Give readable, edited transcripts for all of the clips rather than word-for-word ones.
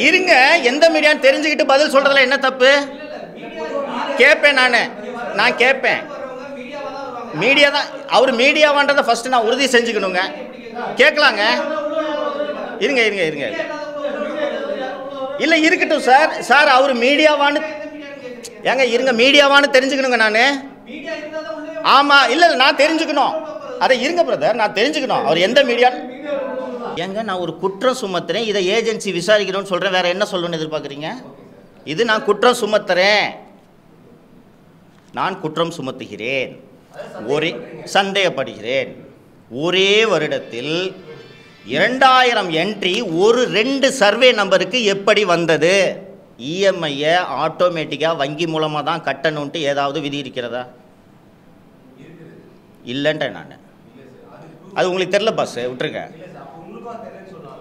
இருங்க, எந்த மீடியான்னு தெரிஞ்சுக்கிட்டு பதில் சொல்றதுல என்ன தப்பு? கேட்பேன், நான் கேட்பேன். மீடியா தான் அவர் மீடியாவான்றதை ஃபர்ஸ்ட் நான் உறுதி செஞ்சுக்கணுங்க. கேட்கலாங்க. இருங்க இருங்க இருங்க இல்லை இருக்கட்டும் சார். சார் அவர் மீடியாவான்னு ஏங்க இருங்க, மீடியாவான்னு தெரிஞ்சுக்கணுங்க. நான் ஆமாம் இல்லை நான் தெரிஞ்சுக்கணும். அதை இருங்க பிரதர், நான் தெரிஞ்சுக்கணும் அவர் எந்த மீடியா. ஏங்க நான் ஒரு குற்றம் சுமத்துறேன், இதை ஏஜென்சி விசாரிக்கணும்னு சொல்கிறேன். வேற என்ன சொல்லணும்னு எதிர்பார்க்குறீங்க? இது நான் குற்றம் சுமத்துறேன், நான் குற்றம் சுமத்துகிறேன், ஒரே சந்தேகப்படுகிறேன். ஒரே வருடத்தில் 2000 என்ட்ரி ஒரு 2 சர்வே நம்பருக்கு எப்படி வந்தது? இஎம்ஐயை ஆட்டோமேட்டிக்காக வங்கி மூலமாக தான் கட்டணுன்ட்டு ஏதாவது விதி இருக்கிறதா? இல்லைன்றேன் நான். அது உங்களுக்கு தெரியல பாஸ், விட்டுருங்க.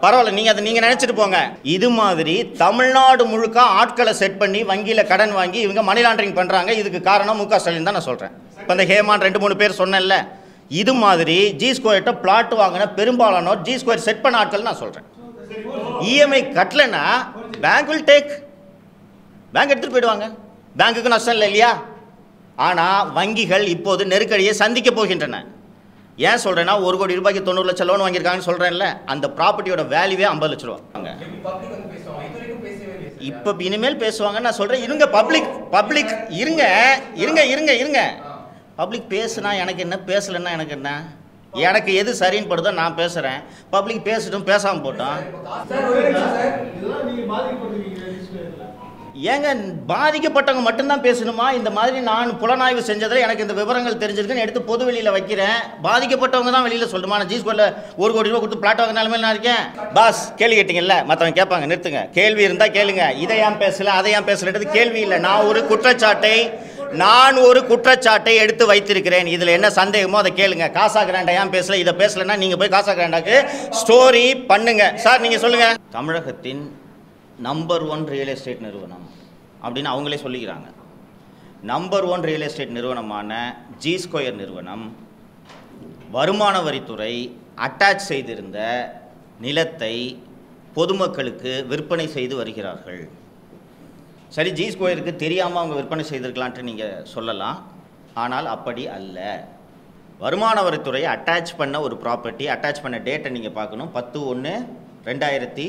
பரவாயில்ல, நீங்கள் அதை நீங்கள் நினச்சிட்டு போங்க. இது மாதிரி தமிழ்நாடு முழுக்க ஆட்களை செட் பண்ணி வங்கியில் கடன் வாங்கி இவங்க மணி லாண்டரிங் பண்ணுறாங்க. இதுக்கு காரணம் மு க ஸ்டாலின் தான் நான் சொல்கிறேன். இப்போ இந்த ஹேமான் 2-3 பேர் சொன்னேன்ல, இது மாதிரி ஜி ஸ்கொயர்ட்ட பிளாட் வாங்கின பெரும்பாலானோர் ஜி ஸ்கொயர் செட் பண்ண ஆட்கள் நான் சொல்கிறேன். இஎம்ஐ கட்டலைன்னா பேங்க் வில் டேக், பேங்க் எடுத்துகிட்டு போயிடுவாங்க. பேங்க்குக்கு நஷ்டம் இல்லை இல்லையா? ஆனால் வங்கிகள் இப்போது நெருக்கடியை சந்திக்க போகின்றன. ஏன் சொல்கிறேன்னா, 1 கோடி ரூபாய்க்கு 90 லட்சம் லோன் வாங்கியிருக்காங்கன்னு சொல்கிறேன்ல, அந்த ப்ராப்பர்ட்டியோட வேல்யூவே 50 லட்ச ரூபா. இப்போ இனிமேல் பேசுவாங்க நான் சொல்கிறேன். இருங்க பப்ளிக் இருங்க இருங்க இருங்க இருங்க பப்ளிக் பேசுனா எனக்கு என்ன, பேசலைன்னா எனக்கு என்ன? எனக்கு எது சரின்னு படுதோ நான் பேசுகிறேன். பப்ளிக் பேசட்டும், பேசாமல் போட்டோம். ஏங்க பாதிக்கப்பட்டவங்க மட்டும்தான் பேசணுமா? இந்த மாதிரி நான் புலனாய்வு செஞ்சதில் எனக்கு இந்த விவரங்கள் தெரிஞ்சிருக்குன்னு எடுத்து பொது வெளியில் வைக்கிறேன். பாதிக்கப்பட்டவங்க தான் வெளியில் சொல்லணுமா? நான் ஜி ஸ்கொயரில் 1 கோடி ரூபா கொடுத்து பிளாட் வாங்க நிலைமையில் நான் இருக்கேன். பாஸ் கேள்வி கேட்டீங்கல்ல, மற்றவங்க கேட்பாங்க, நிறுத்துங்க. கேள்வி இருந்தால் கேளுங்க. இதை ஏன் பேசல, அதை ஏன் பேசலன்றது கேள்வி இல்லை. நான் ஒரு குற்றச்சாட்டை எடுத்து வைத்திருக்கிறேன். இதில் என்ன சந்தேகமோ அதை கேளுங்க. காசா கிராண்டா ஏன் பேசல, இதை பேசலைன்னா நீங்கள் போய் காசா கிராண்டாக்கு ஸ்டோரி பண்ணுங்க. சார் நீங்கள் சொல்லுங்கள். தமிழகத்தின் நம்பர் 1 ரியல் எஸ்டேட் நிறுவனம் அப்படின்னு அவங்களே சொல்லிக்கிறாங்க. நம்பர் 1 ரியல் எஸ்டேட் நிறுவனமான ஜி ஸ்கொயர் நிறுவனம் வருமான வரித்துறை அட்டாச் செய்திருந்த நிலத்தை பொதுமக்களுக்கு விற்பனை செய்து வருகிறார்கள். சரி, ஜி ஸ்கொயருக்கு தெரியாமல் அவங்க விற்பனை செய்திருக்கலான்ட்டு நீங்கள் சொல்லலாம். ஆனால் அப்படி அல்ல. வருமான வரித்துறை அட்டாச் பண்ண ஒரு ப்ராப்பர்ட்டி, அட்டாச் பண்ண டேட்டை நீங்கள் பார்க்கணும். 10/1/2024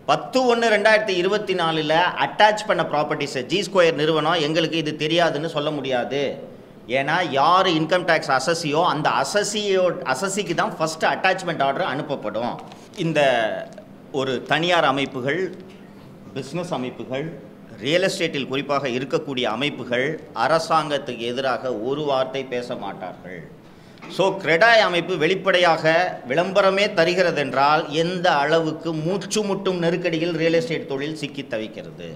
10/1/2024 அட்டாச் பண்ண ப்ராப்பர்ட்டிஸை ஜி ஸ்கொயர் நிறுவனம் எங்களுக்கு இது தெரியாதுன்னு சொல்ல முடியாது. ஏன்னா யார் இன்கம் டேக்ஸ் அசஸியோ அந்த அசஸிக்கு தான் ஃபஸ்ட்டு அட்டாச்மெண்ட் ஆர்டர் அனுப்பப்படும். இந்த ஒரு தனியார் அமைப்புகள், பிஸ்னஸ் அமைப்புகள், ரியல் எஸ்டேட்டில் குறிப்பாக இருக்கக்கூடிய அமைப்புகள் அரசாங்கத்துக்கு எதிராக ஒரு வார்த்தை பேச மாட்டார்கள். ஸோ கிரெடாய் அமைப்பு வெளிப்படையாக விளம்பரமே தருகிறது என்றால் எந்த அளவுக்கு மூச்சு முட்டும் நெருக்கடியில் ரியல் எஸ்டேட் தொழில் சிக்கி தவிக்கிறது.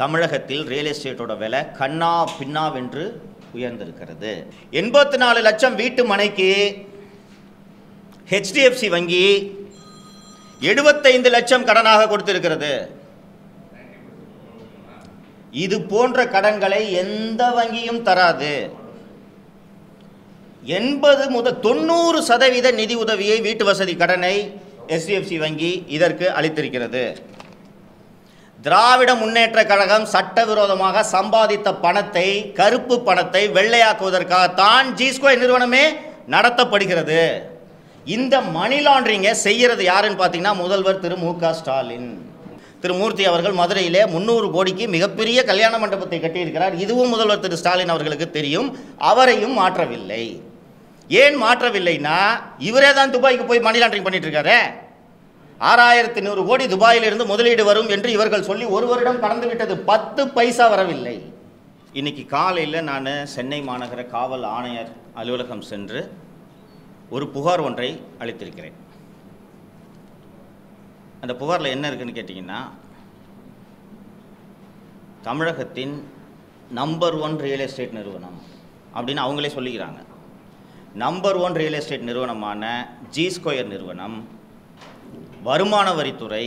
தமிழகத்தில் ரியல் எஸ்டேட்டோட விலை கண்ணா பின்னாவென்று உயர்ந்திருக்கிறது. 84 லட்சம் வீட்டு மனைக்கு HDFC வங்கி 75 லட்சம் கடனாக கொடுத்திருக்கிறது. இது போன்ற கடன்களை எந்த வங்கியும் தராது. 80 முதல் 90% நிதி உதவியை வீட்டு வசதி கடனை HDFC வங்கி இதற்கு அளித்திருக்கிறது. திராவிட முன்னேற்ற கழகம் சட்டவிரோதமாக சம்பாதித்த பணத்தை, கருப்பு பணத்தை வெள்ளையாக்குவதற்காகத்தான் ஜி ஸ்கொயர் நிறுவனமே நடத்தப்படுகிறது. இந்த மணி லாண்டரிங்கை செய்கிறது யாருன்னு பார்த்தீங்கன்னா முதல்வர் திரு மு க ஸ்டாலின். திரு மூர்த்தி அவர்கள் மதுரையிலே 300 கோடிக்கு மிகப்பெரிய கல்யாண மண்டபத்தை கட்டியிருக்கிறார். இதுவும் முதல்வர் திரு ஸ்டாலின் அவர்களுக்கு தெரியும். அவரையும் மாற்றவில்லை. ஏன் மாற்றவில்லைன்னா இவரே தான் துபாய்க்கு போய் மணி லாண்டரிங் பண்ணிட்டு இருக்காரு. 6100 கோடி துபாயிலிருந்து முதலீடு வரும் என்று இவர்கள் சொல்லி 1 வருடம் கடந்து விட்டது. 10 பைசா வரவில்லை. இன்னைக்கு காலையில் நான் சென்னை மாநகர காவல் ஆணையர் அலுவலகம் சென்று ஒரு புகார் ஒன்றை அளித்திருக்கிறேன். அந்த புகாரில் என்ன இருக்குன்னு கேட்டிங்கன்னா, தமிழகத்தின் நம்பர் 1 ரியல் எஸ்டேட் நிறுவனம் அப்படின்னு அவங்களே சொல்லிக்கிறாங்க. நம்பர் 1 ரியல் எஸ்டேட் நிறுவனமான ஜி ஸ்கொயர் நிறுவனம் வருமான வரித்துறை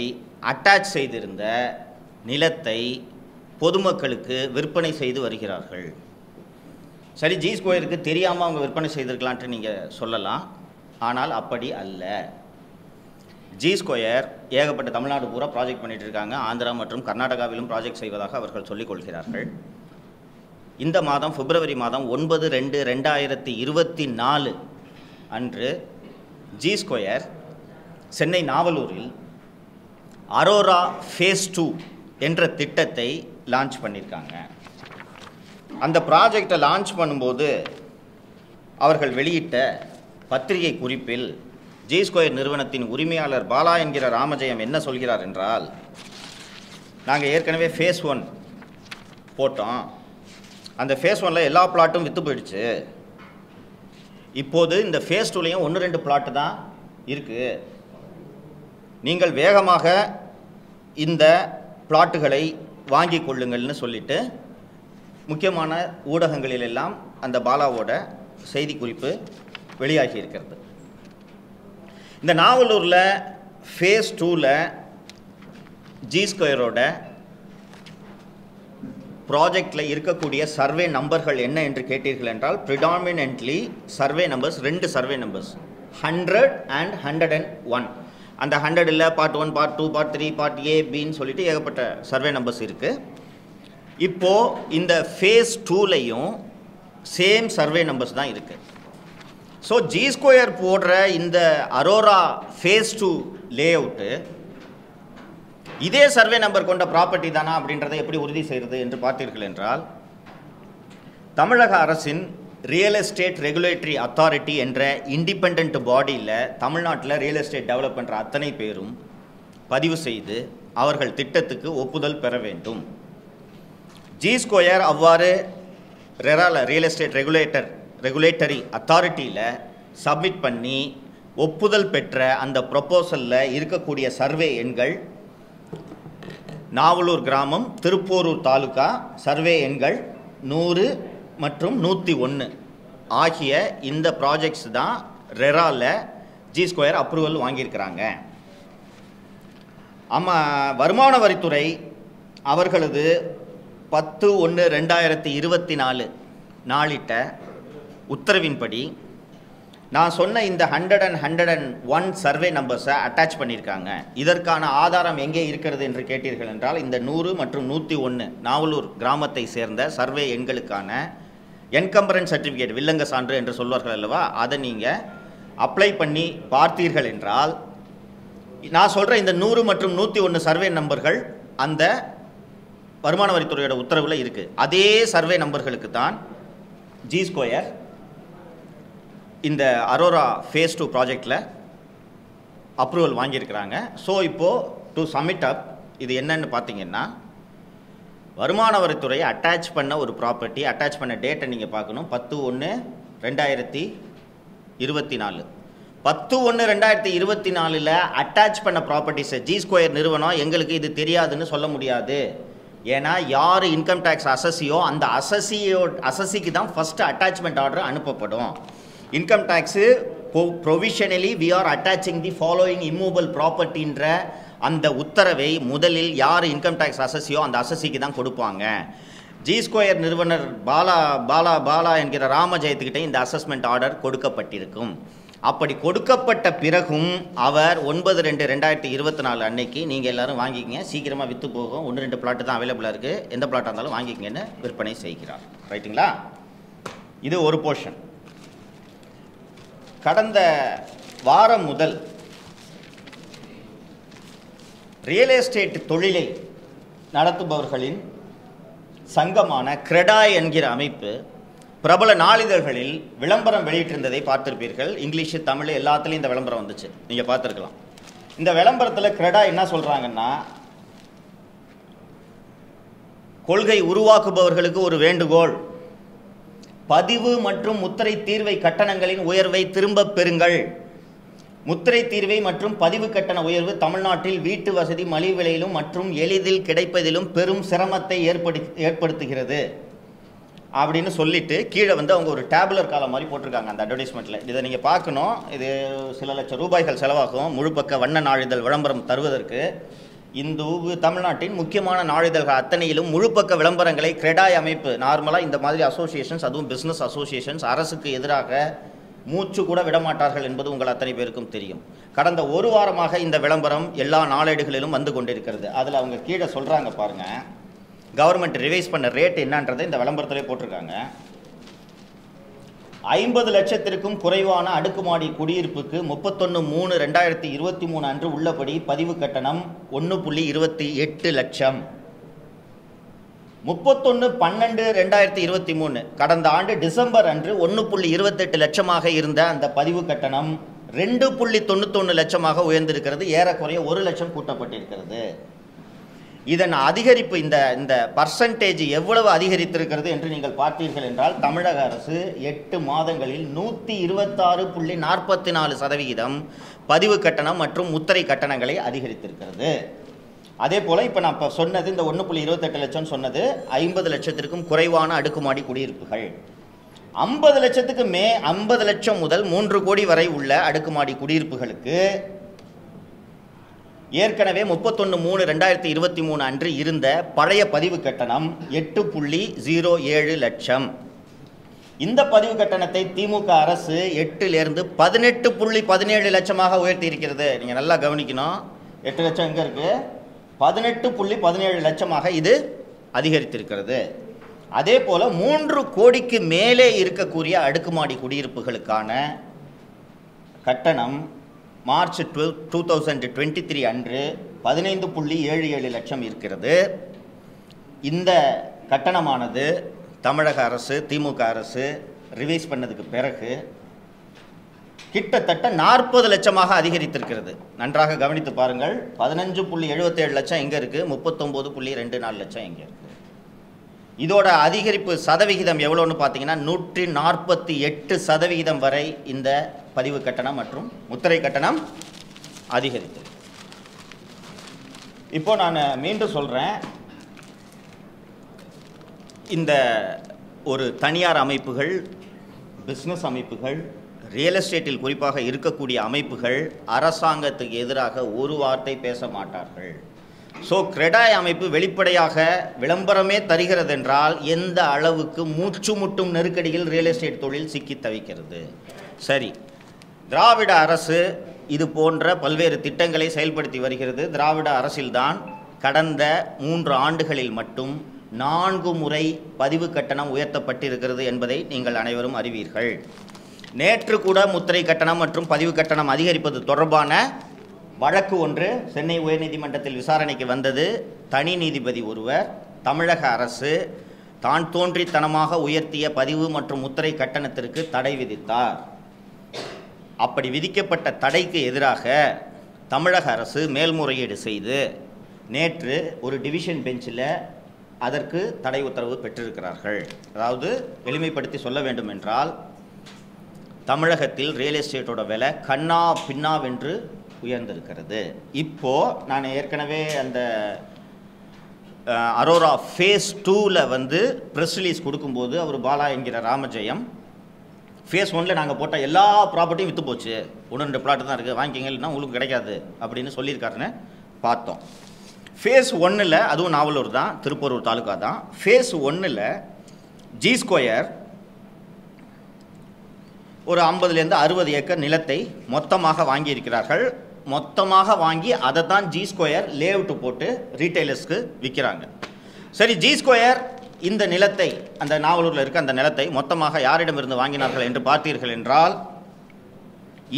அட்டாச் செய்திருந்த நிலத்தை பொதுமக்களுக்கு விற்பனை செய்து வருகிறார்கள். சரி, ஜி ஸ்கொயருக்கு தெரியாமல் அவங்க விற்பனை செய்திருக்கலான்ட்டு நீங்கள் சொல்லலாம். ஆனால் அப்படி அல்ல. ஜி ஸ்கொயர் ஏகப்பட்ட தமிழ்நாடு பூரா ப்ராஜெக்ட் பண்ணிட்டு இருக்காங்க. ஆந்திரா மற்றும் கர்நாடகாவிலும் ப்ராஜெக்ட் செய்வதாக அவர்கள் சொல்லிக் கொள்கிறார்கள். இந்த மாதம் பிப்ரவரி மாதம் 9/2/2024 அன்று ஜி ஸ்கொயர் சென்னை நாவலூரில் அரோரா ஃபேஸ் 2 என்ற திட்டத்தை லான்ச் பண்ணியிருக்காங்க. அந்த ப்ராஜெக்டை லான்ச் பண்ணும்போது அவர்கள் வெளியிட்ட பத்திரிகை குறிப்பில் ஜி ஸ்கொயர் நிறுவனத்தின் உரிமையாளர் பாலா என்கிற ராமஜெயம் என்ன சொல்கிறார் என்றால், நாங்கள் ஏற்கனவே ஃபேஸ் 1 போட்டோம், அந்த ஃபேஸ் 1ல் எல்லா பிளாட்டும் விற்று போயிடுச்சு, இப்போது இந்த ஃபேஸ் 2லையும் 1-2 பிளாட்டு தான் இருக்குது, நீங்கள் வேகமாக இந்த பிளாட்டுகளை வாங்கி கொள்ளுங்கள்னு சொல்லிட்டு முக்கியமான ஊடகங்களிலெல்லாம் அந்த பாலாவோட செய்தி குறிப்பு வெளியாகி இருக்கிறது. இந்த நாவலூரில் ஃபேஸ் 2ல் ஜி ஸ்கொயரோட ப்ராஜெக்டில் இருக்கக்கூடிய சர்வே நம்பர்கள் என்ன என்று கேட்டீர்கள் என்றால், predominantly survey numbers 2 survey numbers 100 and 101. அந்த 100ல் part 1, part 2, part 3, part A, பின்னு சொல்லிட்டு ஏகப்பட்ட சர்வே நம்பர்ஸ் இருக்குது. இப்போது இந்த ஃபேஸ் 2லையும் சேம் சர்வே நம்பர்ஸ் தான் இருக்குது. ஸோ ஜி ஸ்கொயர் போடுற இந்த அரோரா ஃபேஸ் 2 லே அவுட்டு இதே சர்வே நம்பர் கொண்ட ப்ராப்பர்ட்டி தானா அப்படின்றத எப்படி உறுதி செய்கிறது என்று பார்த்தீர்கள் என்றால், தமிழக அரசின் ரியல் எஸ்டேட் ரெகுலேட்டரி அத்தாரிட்டி என்ற இண்டிபெண்ட் பாடியில் தமிழ்நாட்டில் ரியல் எஸ்டேட் டெவலப் பண்ணுற அத்தனை பேரும் பதிவு செய்து அவர்கள் திட்டத்துக்கு ஒப்புதல் பெற வேண்டும். ஜி ஸ்கொயர் அவ்வாறு ரெரால ரியல் எஸ்டேட் ரெகுலேட்டரி அத்தாரிட்டியில் சப்மிட் பண்ணி ஒப்புதல் பெற்ற அந்த ப்ரொப்போசலில் இருக்கக்கூடிய சர்வே எண்கள் நாவலூர் கிராமம், திருப்போரூர் தாலுகா சர்வே எண்கள் 100 மற்றும் 101 ஆகிய இந்த ப்ராஜெக்ட்ஸ் தான் ரெரால ஜி ஸ்கொயர் அப்ரூவல் வாங்கியிருக்கிறாங்க. வருமான வரித்துறை அவர்களது 10/1/2024 நாளிட்ட உத்தரவின்படி நான் சொன்ன இந்த 100 and 101 சர்வே நம்பர்ஸை அட்டாச் பண்ணியிருக்காங்க. இதற்கான ஆதாரம் எங்கே இருக்கிறது என்று கேட்டீர்கள் என்றால், இந்த 100 மற்றும் 101 நாவலூர் கிராமத்தை சேர்ந்த சர்வே எண்களுக்கான என்கம்பரன்ஸ் சர்டிஃபிகேட், வில்லங்க சான்று என்று சொல்வார்கள் அல்லவா, அதை நீங்கள் அப்ளை பண்ணி பார்த்தீர்கள் என்றால், நான் சொல்கிற இந்த 100 மற்றும் 101 சர்வே நம்பர்கள் அந்த வருமான வரித்துறையோட உத்தரவில் இருக்குது. அதே சர்வே நம்பர்களுக்கு தான் ஜி ஸ்கொயர் இந்த அரோரா ஃபேஸ் 2 ப்ராஜெக்டில் அப்ரூவல் வாங்கியிருக்கிறாங்க. ஸோ இப்போது டு சப்மிட் அப் இது என்னன்னு பார்த்தீங்கன்னா, வருமான வரித்துறை அட்டாச் பண்ண ஒரு ப்ராப்பர்ட்டி, அட்டாச் பண்ண டேட்டை நீங்கள் பார்க்கணும். 10/1/2024 10/1/2024 அட்டாச் பண்ண ப்ராப்பர்ட்டிஸை ஜி ஸ்கொயர் நிறுவனம் எங்களுக்கு இது தெரியாதுன்னு சொல்ல முடியாது. ஏன்னா யார் இன்கம் டேக்ஸ் அசஸியோ அந்த அசஸிக்கு தான் ஃபஸ்ட்டு அட்டாச்மெண்ட் ஆர்டர் அனுப்பப்படும். Income tax provisionally we are attaching the following immovable ப்ராப்பர்ட்டின்ற அந்த உத்தரவை முதலில் யார் இன்கம் டேக்ஸ் அசஸியோ அந்த அசஸிக்கு தான் கொடுப்பாங்க. ஜி ஸ்கொயர் நிறுவனர் பாலா என்கிற ராமஜெயத்துக்கிட்டே இந்த அசஸ்மெண்ட் ஆர்டர் கொடுக்கப்பட்டிருக்கும். அப்படி கொடுக்கப்பட்ட பிறகும் அவர் 9/2/2024 அன்னைக்கு நீங்கள் எல்லோரும் வாங்கிக்கங்க, சீக்கிரமாக விற்று போகும், 1-2 பிளாட்டு தான் அவைலபிளாக இருக்குது, எந்த பிளாட்டாக இருந்தாலும் வாங்கிக்கங்கன்னு விற்பனை செய்கிறார். ரைட்டுங்களா? இது ஒரு போர்ஷன். கடந்த வாரம் முதல் ரியல் எஸ்டேட் தொழிலை நடத்துபவர்களின் சங்கமான கிரெடாய் என்கிற அமைப்பு பிரபல நாளிதழ்களில் விளம்பரம் வெளியிட்டிருந்ததை பார்த்திருப்பீர்கள். இங்கிலீஷு, தமிழ் எல்லாத்துலேயும் இந்த விளம்பரம் வந்துச்சு, நீங்கள் பார்த்துருக்கலாம். இந்த விளம்பரத்தில் கிரெடாய் என்ன சொல்கிறாங்கன்னா, கொள்கை உருவாக்குபவர்களுக்கு ஒரு வேண்டுகோள், பதிவு மற்றும் முத்திரை தீர்வை கட்டணங்களின் உயர்வை திரும்பப் பெறுங்கள். முத்திரை தீர்வை மற்றும் பதிவு கட்டண உயர்வு தமிழ்நாட்டில் வீட்டு வசதி மலிவு விலையிலும் மற்றும் எளிதில் கிடைப்பதிலும் பெரும் சிரமத்தை ஏற்படுத்துகிறது அப்படின்னு சொல்லிட்டு கீழே வந்து அவங்க ஒரு டேபுலர் காலம் மாதிரி போட்டிருக்காங்க அந்த அட்வர்டைஸ்மெண்ட்டில். இதை நீங்கள் பார்க்கணும். இது சில லட்சம் ரூபாய்கள் செலவாகும் முழுப்பக்க வண்ண நாளிதழ் விளம்பரம் தருவதற்கு. இந்த தமிழ்நாட்டின் முக்கியமான நாளிதழ்கள் அத்தனையிலும் முழுப்பக்க விளம்பரங்களை கிரெடாய் அமைப்பு, நார்மலாக இந்த மாதிரி அசோசியேஷன்ஸ், அதுவும் பிஸ்னஸ் அசோசியேஷன்ஸ், அரசுக்கு எதிராக மூச்சு கூட விடமாட்டார்கள் என்பது உங்கள் அத்தனை பேருக்கும் தெரியும். கடந்த ஒரு வாரமாக இந்த விளம்பரம் எல்லா நாளேடுகளிலும் வந்து கொண்டிருக்கிறது. அதில் அவங்க கீழே சொல்கிறாங்க பாருங்கள், கவர்மெண்ட் ரிவைஸ் பண்ண ரேட் என்னன்றதை இந்த விளம்பரத்திலே போட்டிருக்காங்க. 50 லட்சத்திற்கும் குறைவான அடுக்குமாடி குடியிருப்புக்கு 31/3/2023 அன்று உள்ளபடி பதிவு கட்டணம் 1.28 லட்சம். 31/12/2023 கடந்த ஆண்டு டிசம்பர் அன்று 1.28 லட்சமாக இருந்த அந்த பதிவு கட்டணம் 2.91 லட்சமாக உயர்ந்திருக்கிறது. ஏறக்குறைய 1 லட்சம் கூட்டப்பட்டிருக்கிறது. இதன் அதிகரிப்பு இந்த பர்சன்டேஜ் எவ்வளவு அதிகரித்திருக்கிறது என்று நீங்கள் பார்த்தீர்கள் என்றால், தமிழக அரசு 8 மாதங்களில் 126.44% பதிவு கட்டணம் மற்றும் முத்திரை கட்டணங்களை அதிகரித்திருக்கிறது. அதே போல் இப்போ நான் இப்போ சொன்னது இந்த 1.28 லட்சம் சொன்னது 50 லட்சத்திற்கும் குறைவான அடுக்குமாடி குடியிருப்புகள். 50 லட்சத்துக்கு 50 லட்சம் முதல் 3 கோடி வரை உள்ள அடுக்குமாடி குடியிருப்புகளுக்கு ஏற்கனவே 31/3/2023 அன்று இருந்த பழைய பதிவு கட்டணம் 8.07 லட்சம். இந்த பதிவு கட்டணத்தை திமுக அரசு 8லிருந்து 18.17 லட்சமாக உயர்த்தி இருக்கிறது. நீங்கள் நல்லா கவனிக்கணும். 8 லட்சம் எங்கே இருக்குது? 18.17 லட்சமாக இது அதிகரித்திருக்கிறது. அதே போல் 3 கோடிக்கு மேலே இருக்கக்கூடிய அடுக்குமாடி குடியிருப்புகளுக்கான கட்டணம் மார்ச் 2023 அன்று 15.77 லட்சம் இருக்கிறது. இந்த கட்டணமானது தமிழக அரசு திமுக அரசு ரிவைஸ் பண்ணதுக்கு பிறகு கிட்டத்தட்ட 40 லட்சமாக அதிகரித்திருக்கிறது. நன்றாக கவனித்து பாருங்கள். 15.77 லட்சம் எங்கே இருக்குது? 39.24 லட்சம் எங்கே இருக்குது? இதோட அதிகரிப்பு சதவிகிதம் எவ்வளோன்னு பார்த்தீங்கன்னா 148% வரை இந்த பதிவு கட்டணம் மற்றும் முத்திரை கட்டணம் அதிகரித்தது. இப்போ நான் மீண்டும் சொல்கிறேன், இந்த ஒரு தனியார் அமைப்புகள், பிஸ்னஸ் அமைப்புகள், ரியல் எஸ்டேட்டில் குறிப்பாக இருக்கக்கூடிய அமைப்புகள் அரசாங்கத்துக்கு எதிராக ஒரு வார்த்தை பேச மாட்டார்கள். ஸோ கிரெடாய் அமைப்பு வெளிப்படையாக விளம்பரமே தருகிறது என்றால் எந்த அளவுக்கு மூச்சு முட்டும் நெருக்கடியில் ரியல் எஸ்டேட் தொழில் சிக்கி தவிக்கிறது. சரி, திராவிட அரசு இது போன்ற பல்வேறு திட்டங்களை செயல்படுத்தி வருகிறது. திராவிட அரசில்தான் கடந்த 3 ஆண்டுகளில் மட்டும் 4 முறை பதிவு கட்டணம் உயர்த்தப்பட்டிருக்கிறது என்பதை நீங்கள் அனைவரும் அறிவீர்கள். நேற்று கூட முத்திரை கட்டணம் மற்றும் பதிவு கட்டணம் அதிகரிப்பது தொடர்பான வழக்கு ஒன்று சென்னை உயர்நீதிமன்றத்தில் விசாரணைக்கு வந்தது. தனி நீதிபதி ஒருவர் தமிழக அரசு தான் தோன்றித்தனமாக உயர்த்திய பதிவு மற்றும் முத்திரை கட்டணத்திற்கு தடை விதித்தார். அப்படி விதிக்கப்பட்ட தடைக்கு எதிராக தமிழக அரசு மேல்முறையீடு செய்து நேற்று ஒரு டிவிஷன் பெஞ்சில் அதற்கு தடை உத்தரவு பெற்றிருக்கிறார்கள். அதாவது எளிமைப்படுத்தி சொல்ல வேண்டும் என்றால், தமிழகத்தில் ரியல் எஸ்டேட்டோட விலை கண்ணா பின்னாவென்று உயர்ந்திருக்கிறது. இப்போது நான் ஏற்கனவே அந்த அரோரா ஃபேஸ் 2ல் வந்து ப்ரெஸ் ரிலீஸ் கொடுக்கும்போது அவர் பாலா என்கிற ராமஜெயம் ஃபேஸ் 1ல் நாங்கள் போட்ட எல்லா ப்ராப்பர்ட்டியும் விற்று போச்சு, 1-2 பிளாட்டு தான் இருக்குது, வாங்கிக்கிங்க இல்லைன்னா உங்களுக்கு கிடைக்காது அப்படின்னு சொல்லியிருக்காருன்னு பார்த்தோம். ஃபேஸ் 1ல், அதுவும் நாவலூர் தான், திருப்பூர் தாலுக்கா தான், ஃபேஸ் 1ல் ஜி ஸ்கொயர் ஒரு 50லேருந்து 60 ஏக்கர் நிலத்தை மொத்தமாக வாங்கியிருக்கிறார்கள். மொத்தமாக வாங்கி அதை தான் ஜி ஸ்கொயர் லேஅவுட்டு போட்டு ரீட்டைலர்ஸ்க்கு விற்கிறாங்க. சரி, ஜி ஸ்கொயர் இந்த நிலத்தை, அந்த நாவலூரில் இருக்க அந்த நிலத்தை மொத்தமாக யாரிடமிருந்து வாங்கினார்கள் என்று பார்த்தீர்கள் என்றால்,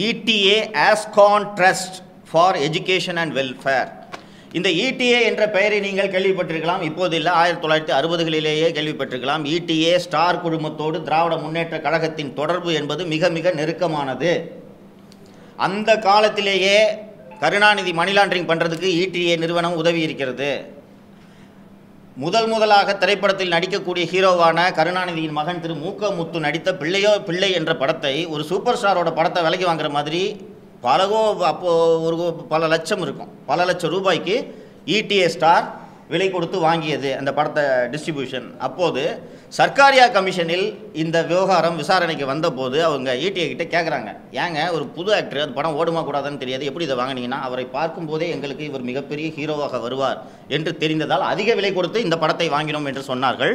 ETA Ascon trust for education and welfare. இந்த இடிஏ என்ற பெயரை நீங்கள் கேள்விப்பட்டிருக்கலாம், இப்போது இல்லை, 1960களிலேயே கேள்விப்பட்டிருக்கலாம். இடிஏ ஸ்டார் குழுமத்தோடு திராவிட முன்னேற்ற கழகத்தின் தொடர்பு என்பது மிக மிக நெருக்கமானது. அந்த காலத்திலேயே கருணாநிதி மணி லாண்டரிங் பண்ணுறதுக்கு இடிஏ நிறுவனம் உதவி இருக்கிறது. முதலாக திரைப்படத்தில் நடிக்கக்கூடிய ஹீரோவான கருணாநிதியின் மகன் திரு மூக்க முத்து நடித்த பிள்ளையோ பிள்ளை என்ற படத்தை ஒரு சூப்பர் ஸ்டாரோட படத்தை விலைக்கு வாங்குற மாதிரி அப்போது பல லட்சம் இருக்கும், பல லட்சம் ரூபாய்க்கு இடிஏ ஸ்டார் விலை கொடுத்து வாங்கியது அந்த படத்தை டிஸ்ட்ரிபியூஷன். அப்போது சர்க்காரியா கமிஷனில் இந்த விவகாரம் விசாரணைக்கு வந்தபோது அவங்க இடிஏ கிட்டே கேட்குறாங்க, ஏங்க ஒரு புது ஆக்டர், அந்த படம் ஓடுமா கூடாதுன்னு தெரியாது, எப்படி இதை வாங்கினீங்கன்னா? அவரை பார்க்கும்போதே எங்களுக்கு இவர் மிகப்பெரிய ஹீரோவாக வருவார் என்று தெரிந்ததால் அதிக விலை கொடுத்து இந்த படத்தை வாங்கினோம் என்று சொன்னார்கள்.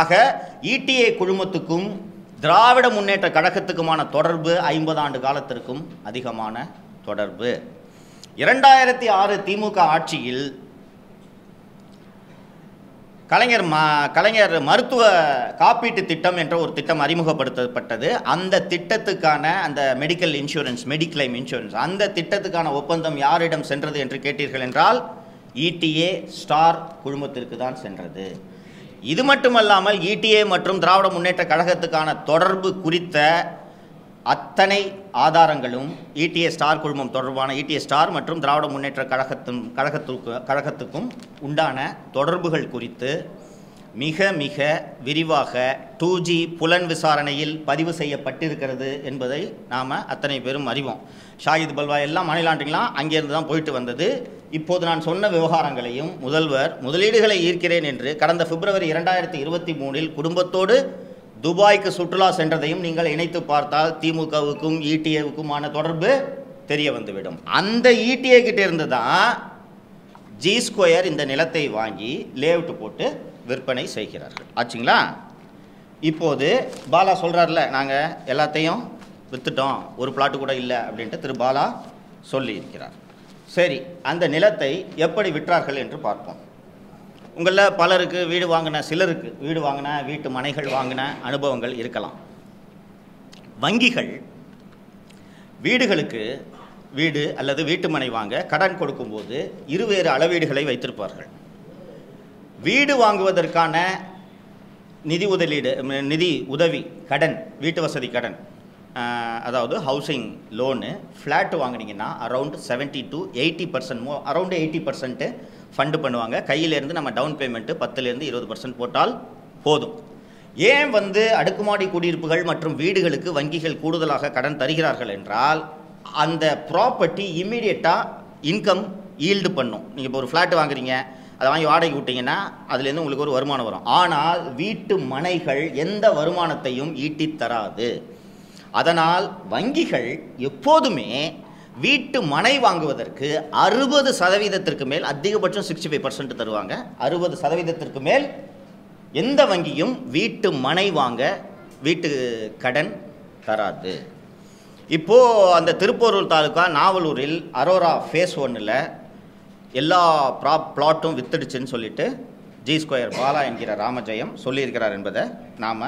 ஆக இடிஏ குழுமத்துக்கும் திராவிட முன்னேற்ற கழகத்துக்குமான தொடர்பு 50 ஆண்டு காலத்திற்கும் அதிகமான தொடர்பு. 2006 திமுக ஆட்சியில் கலைஞர் மருத்துவ காப்பீட்டு திட்டம் என்ற ஒரு திட்டம் அறிமுகப்படுத்தப்பட்டது. அந்த திட்டத்துக்கான அந்த மெடிக்ளைம் இன்சூரன்ஸ் அந்த திட்டத்துக்கான ஒப்பந்தம் யாரிடம் சென்றது என்று கேட்டீர்கள் என்றால் இடிஏ ஸ்டார் குழுமத்திற்கு தான் சென்றது. இது மட்டுமல்லாமல் இடிஏ மற்றும் திராவிட முன்னேற்ற கழகத்துக்கான தொடர்பு குறித்த அத்தனை ஆதாரங்களும் இடிஏ ஸ்டார் குழுமம் தொடர்பான இடிஏ ஸ்டார் மற்றும் திராவிட முன்னேற்ற கழகத்துக்கும் உண்டான தொடர்புகள் குறித்து மிக மிக விரிவாக 2G புலன் விசாரணையில் பதிவு செய்யப்பட்டிருக்கிறது என்பதை நாம் அத்தனை பேரும் அறிவோம். ஷாஹித் பல்வா எல்லாம் மணி லாண்டரிங்லாம் அங்கேருந்து தான் போயிட்டு வந்தது. இப்போது நான் சொன்ன விவகாரங்களையும் முதல்வர் முதலீடுகளை ஈர்க்கிறேன் என்று கடந்த பிப்ரவரி 2023 குடும்பத்தோடு துபாய்க்கு சுற்றுலா சென்றதையும் நீங்கள் இணைத்து பார்த்தால் திமுகவுக்கும் இடிஏவுக்குமான தொடர்பு தெரிய வந்துவிடும். அந்த இடிஏ கிட்ட இருந்து தான் G2 இந்த நிலத்தை வாங்கி லேஅவுட் போட்டு விற்பனை செய்கிறார்கள். ஆச்சுங்களா? இப்போது பாலா சொல்கிறார்ல, நாங்கள் எல்லாத்தையும் விற்றுட்டோம், ஒரு பிளாட்டு கூட இல்லை அப்படின்ட்டு திரு பாலா சொல்லியிருக்கிறார். சரி, அந்த நிலத்தை எப்படி விற்றார்கள் என்று பார்ப்போம். உங்களில் பலருக்கு சிலருக்கு வீடு வாங்கின வீட்டு மனைகள் வாங்கின அனுபவங்கள் இருக்கலாம். வங்கிகள் வீடுகளுக்கு வீடு அல்லது வீட்டு மனை வாங்க கடன் கொடுக்கும்போது இருவேறு அளவீடுகளை வைத்திருப்பார்கள். வீடு வாங்குவதற்கான நிதி உதவி கடன், வீட்டு வசதி கடன், அதாவது ஹவுசிங் லோனு, ஃப்ளாட்டு வாங்கினீங்கன்னா அரவுண்ட் 70 to 80% அரவுண்ட் 80% ஃபண்டு பண்ணுவாங்க. கையிலேருந்து நம்ம டவுன் பேமெண்ட்டு 10% 20% போட்டால் போதும். ஏன் அடுக்குமாடி குடியிருப்புகள் மற்றும் வீடுகளுக்கு வங்கிகள் கூடுதலாக கடன் தருகிறார்கள் என்றால், அந்த ப்ராப்பர்ட்டி இம்மீடியட்டாக இன்கம் ஈல்டு பண்ணும். நீங்கள் இப்போ ஒரு ஃப்ளாட்டு வாங்குறீங்க, அதை வாங்கி வாடகைக்கு விட்டிங்கன்னா அதுலேருந்து உங்களுக்கு ஒரு வருமானம் வரும். ஆனால் வீட்டு மனைகள் எந்த வருமானத்தையும் ஈட்டித் தராது. அதனால் வங்கிகள் எப்போதுமே வீட்டு மனை வாங்குவதற்கு 60% மேல், அதிகபட்சம் 65% தருவாங்க. 60% மேல் எந்த வங்கியும் வீட்டு மனை வாங்க வீட்டு கடன் தராது. இப்போது அந்த திருப்போரூர் தாலுக்கா நாவலூரில் அரோரா ஃபேஸ் 1ல் எல்லா பிளாட்டும் வித்துடுச்சுன்னு சொல்லிட்டு G2 பாலா என்கிற ராமஜெயம் சொல்லியிருக்கிறார் என்பதை நாம்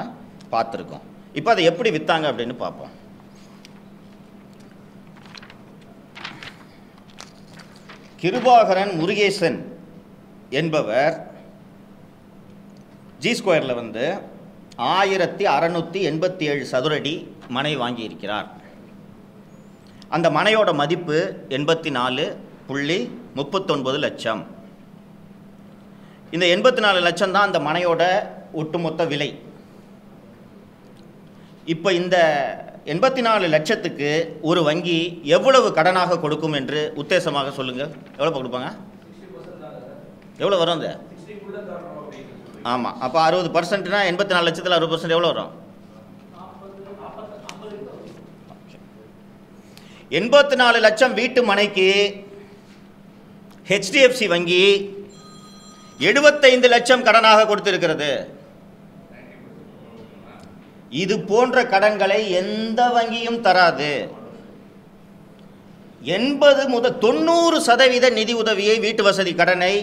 பார்த்துருக்கோம். இப்போ அதை எப்படி விற்றாங்க அப்படின்னு பார்ப்போம். கிருபாகரன் முருகேசன் என்பவர் G2 1687 சதுரடி மனை வாங்கியிருக்கிறார். அந்த மனையோட மதிப்பு 84.39 லட்சம். இந்த 84 லட்சம் தான் அந்த மனையோட ஒட்டுமொத்த விலை. இப்போ இந்த 84 லட்சத்துக்கு ஒரு வங்கி எவ்வளவு கடனாக கொடுக்கும் என்று உத்தேசமாக சொல்லுங்கள். எவ்வளோ கொடுப்பாங்க? எவ்வளோ வரும் அந்த? ஆமாம், அப்போ 60%னா 84 லட்சத்தில் 60% எவ்வளோ வரும்? 84 லட்சம் வீட்டு மனைக்கு HDFC வங்கி 75 லட்சம் கடனாக கொடுத்திருக்கிறது. இது போன்ற கடன்களை எந்த வங்கியும் தராது. 80 முதல் 90% நிதி உதவியை வீட்டு வசதி கடனை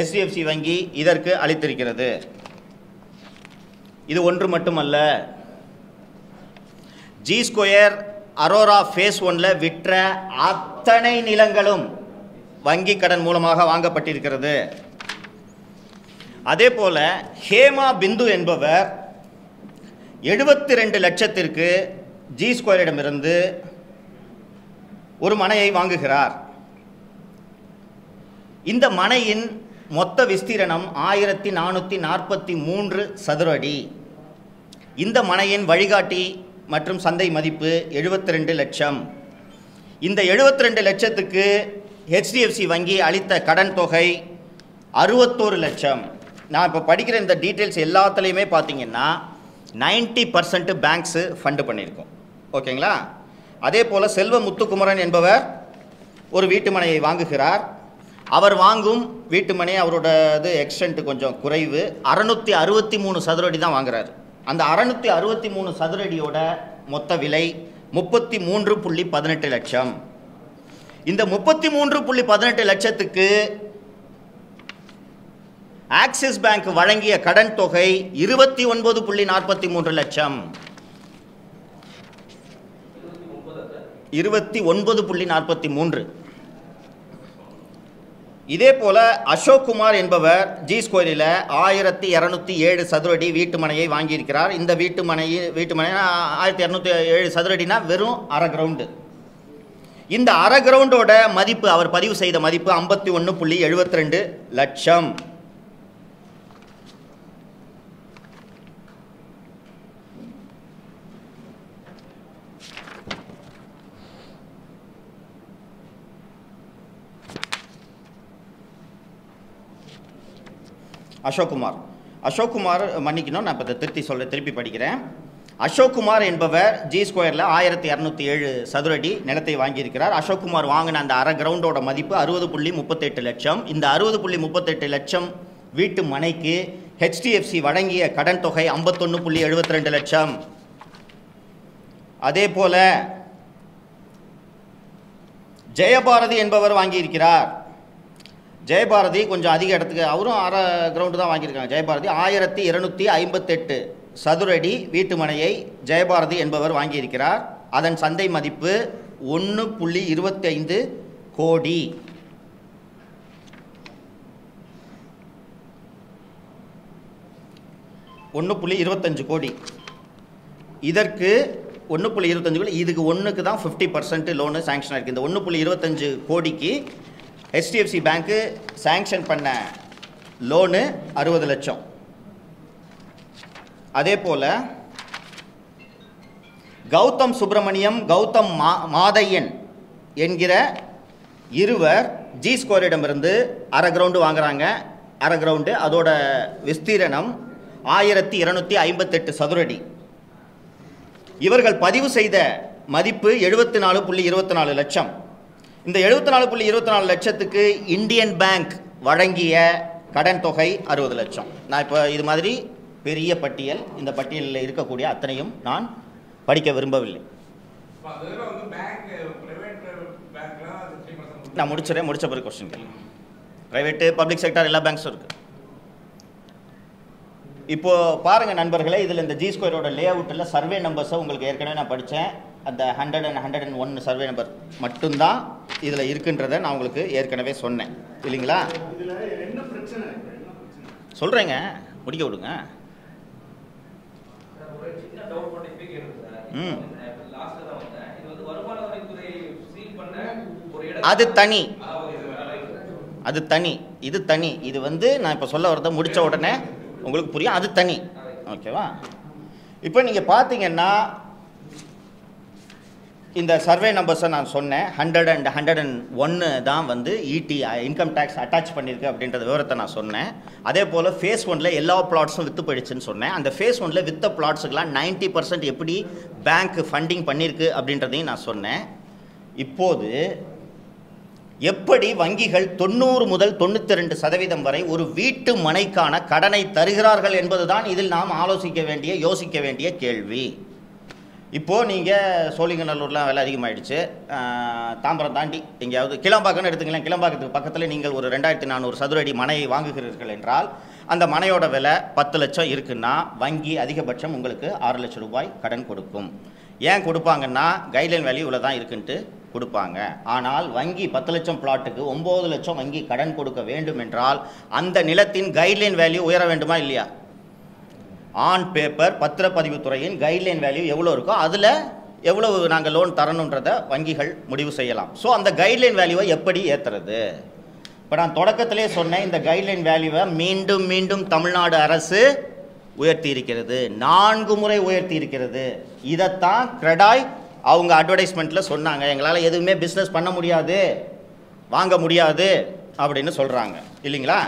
HDFC வங்கி இதற்கு அளித்திருக்கிறது. இது ஒன்று மட்டுமல்ல, G2 அரோரா ஃபேஸ் 1ல் விற்ற அத்தனை நிலங்களும் வங்கி கடன் மூலமாக வாங்கப்பட்டிருக்கிறது. அதே போல ஹேமா பிந்து என்பவர் 72 லட்சத்திற்கு G2 ஒரு மனையை வாங்குகிறார். இந்த மனையின் மொத்த விஸ்தீரணம் 1443 சதுர அடி. இந்த மனையின் வழிகாட்டி மற்றும் சந்தை மதிப்பு 72 லட்சம். இந்த 72 லட்சத்துக்கு HDFC வங்கி அளித்த கடன் தொகை 61 லட்சம். நான் இப்போ படிக்கிற இந்த டீட்டெயில்ஸ் எல்லாத்துலேயுமே பார்த்தீங்கன்னா 90% பேங்க்ஸு ஃபண்டு பண்ணியிருக்கோம். ஓகேங்களா? அதே போல் செல்வ முத்துக்குமரன் என்பவர் ஒரு வீட்டு மனையை வாங்குகிறார். அவர் வாங்கும் வீட்டு மனை அவரோட எக்ஸ்டென்ட் கொஞ்சம் குறைவு, 663 சதுர அடி தான் வாங்குறாரு. அந்த 663 சதுரடியோட மொத்த விலை 33.18 லட்சம். இந்த 33.18 லட்சத்துக்கு ஆக்சிஸ் பேங்க் வழங்கிய கடன் தொகை 29.43 லட்சம். 29.43. இதே போல அசோக் குமார் என்பவர் ஜி ஸ்கொயரில் 1207 சதுரடி வீட்டு மனையை வாங்கியிருக்கிறார். இந்த வீட்டு மனை 1207 சதுரடினா வெறும் அரை கிரவுண்டு. இந்த அரை கிரவுண்டோட மதிப்பு, அவர் பதிவு செய்த மதிப்பு 51.72 லட்சம். அசோக் குமார் மன்னிக்கணும், நான் இப்போ திருப்பி படிக்கிறேன். அசோக் குமார் என்பவர் ஜி ஸ்கொயரில் 1207 சதுரடி நிலத்தை வாங்கியிருக்கிறார். அசோக் குமார் வாங்கின அந்த அரை கிரவுண்டோட மதிப்பு 60.38 லட்சம். இந்த 60.38 லட்சம் வீட்டு மனைக்கு ஹெச்டிஎஃப்சி வழங்கிய கடன் தொகை 51.72 லட்சம். அதே போல ஜெயபாரதி என்பவர் வாங்கியிருக்கிறார். ஜெயபாரதி கொஞ்சம் அதிக இடத்துக்கு, அவரும் அரை கிரவுண்டு தான் வாங்கியிருக்காங்க. ஜெயபாரதி 1258 சதுரடி வீட்டு மனையை ஜெயபாரதி என்பவர் வாங்கியிருக்கிறார். அதன் சந்தை மதிப்பு 1.25 கோடி. இதற்கு 1.25 கோடி, இதுக்கு ஒன்றுக்கு தான் 50% லோனு சாங்ஷன் இருக்குது. இந்த 1.25 கோடிக்கு ஹெச்டிஎஃப்சி பேங்க்கு சாங்ஷன் பண்ண லோனு 60 லட்சம். அதே போல் கௌதம் சுப்பிரமணியம், கௌதம் மாதையன் என்கிற இருவர் ஜி ஸ்கொயரிடமிருந்து அரை கிரவுண்டு வாங்குறாங்க. அரை கிரவுண்டு, அதோட விஸ்தீரணம் 1258 சதுரடி. இவர்கள் பதிவு செய்த மதிப்பு 74.24 லட்சம். இந்த 74.24 லட்சத்துக்கு இந்தியன் பேங்க் வழங்கிய கடன் தொகை 60 லட்சம். நான் இப்போ இது மாதிரி பெரிய பட்டியல், இந்த பட்டியலில் இருக்கக்கூடிய அத்தனையும் நான் படிக்க விரும்பவில்லை. நான் முடிச்ச பிறகு கொஸ்டின் கேள்வி. ப்ரைவேட்டு, பப்ளிக் செக்டார் எல்லா பேங்க்ஸும் இருக்குது. இப்போது பாருங்கள் நண்பர்களே, இதில் இந்த ஜி ஸ்கொயரோட லே அவுட்டில் சர்வே நம்பர்ஸை உங்களுக்கு ஏற்கனவே நான் படித்தேன். அந்த 100 and 101 சர்வே நம்பர் மட்டும்தான் இதில் இருக்குன்றதை நான் உங்களுக்கு ஏற்கனவே சொன்னேன் இல்லைங்களா? சொல்கிறேங்க, முடிக்க விடுங்க. அது தனி, இது தனி. இது நான் இப்போ சொல்ல வரத முடித்த உடனே உங்களுக்கு புரியும், அது தனி. ஓகேவா? இப்போ நீங்கள் பார்த்தீங்கன்னா இந்த சர்வே நம்பர்ஸை நான் சொன்னேன். 100 and 101 தான் இடி இன்கம் டேக்ஸ் அட்டாச் பண்ணியிருக்கு அப்படின்ற விவரத்தை நான் சொன்னேன். அதே போல் ஃபேஸ் 1ல் எல்லா பிளாட்ஸும் விற்று போயிடுச்சுன்னு சொன்னேன். அந்த ஃபேஸ் 1ல் விற்ற பிளாட்ஸுக்கெலாம் 90% எப்படி பேங்க் ஃபண்டிங் பண்ணியிருக்கு அப்படின்றதையும் நான் சொன்னேன். இப்போது எப்படி வங்கிகள் 90 முதல் 92% வரை ஒரு வீட்டு மனைக்கான கடனை தருகிறார்கள் என்பதுதான் இதில் நாம் யோசிக்க வேண்டிய கேள்வி. இப்போது நீங்கள் சோழிங்கநல்லூர்லாம் விலை அதிகமாகிடுச்சு. தாம்பரம் தாண்டி எங்கேயாவது கிளம்பாக்கன்னு எடுத்துக்கலாம். கிளம்பாக்கத்துக்கு பக்கத்தில் நீங்கள் ஒரு 2400 சதுரடி மனையை வாங்குகிறீர்கள் என்றால் அந்த மனையோட விலை 10 லட்சம் இருக்குன்னா வங்கி அதிகபட்சம் உங்களுக்கு 6 லட்சம் ரூபாய் கடன் கொடுக்கும். ஏன் கொடுப்பாங்கன்னா கைட்லைன் வேல்யூ இவ்வளோ தான் இருக்குன்ட்டு கொடுப்பாங்க. ஆனால் வங்கி 10 லட்சம் பிளாட்டுக்கு 9 லட்சம் வங்கி கடன் கொடுக்க வேண்டும் என்றால் அந்த நிலத்தின் கைட்லைன் வேல்யூ உயர வேண்டுமா இல்லையா? ஆன் பேப்பர் பத்திரப்பதிவு துறையின் கைட்லைன் வேல்யூ எவ்வளோ இருக்கோ அதில் எவ்வளவு நாங்கள் லோன் தரணுன்றதை வங்கிகள் முடிவு செய்யலாம். ஸோ அந்த கைட்லைன் வேல்யூவை எப்படி ஏற்றுறது? இப்போ நான் தொடக்கத்திலே சொன்னேன், இந்த கைட்லைன் வேல்யூவை மீண்டும் மீண்டும் தமிழ்நாடு அரசு உயர்த்தி இருக்கிறது, 4 முறை உயர்த்தி இருக்கிறது. இதைத்தான் கிரெடாய் அவங்க அட்வர்டைஸ்மெண்ட்டில் சொன்னாங்க. எங்களால் எதுவுமே பிஸ்னஸ் பண்ண முடியாது, வாங்க முடியாது அப்படின்னு சொல்கிறாங்க இல்லைங்களா?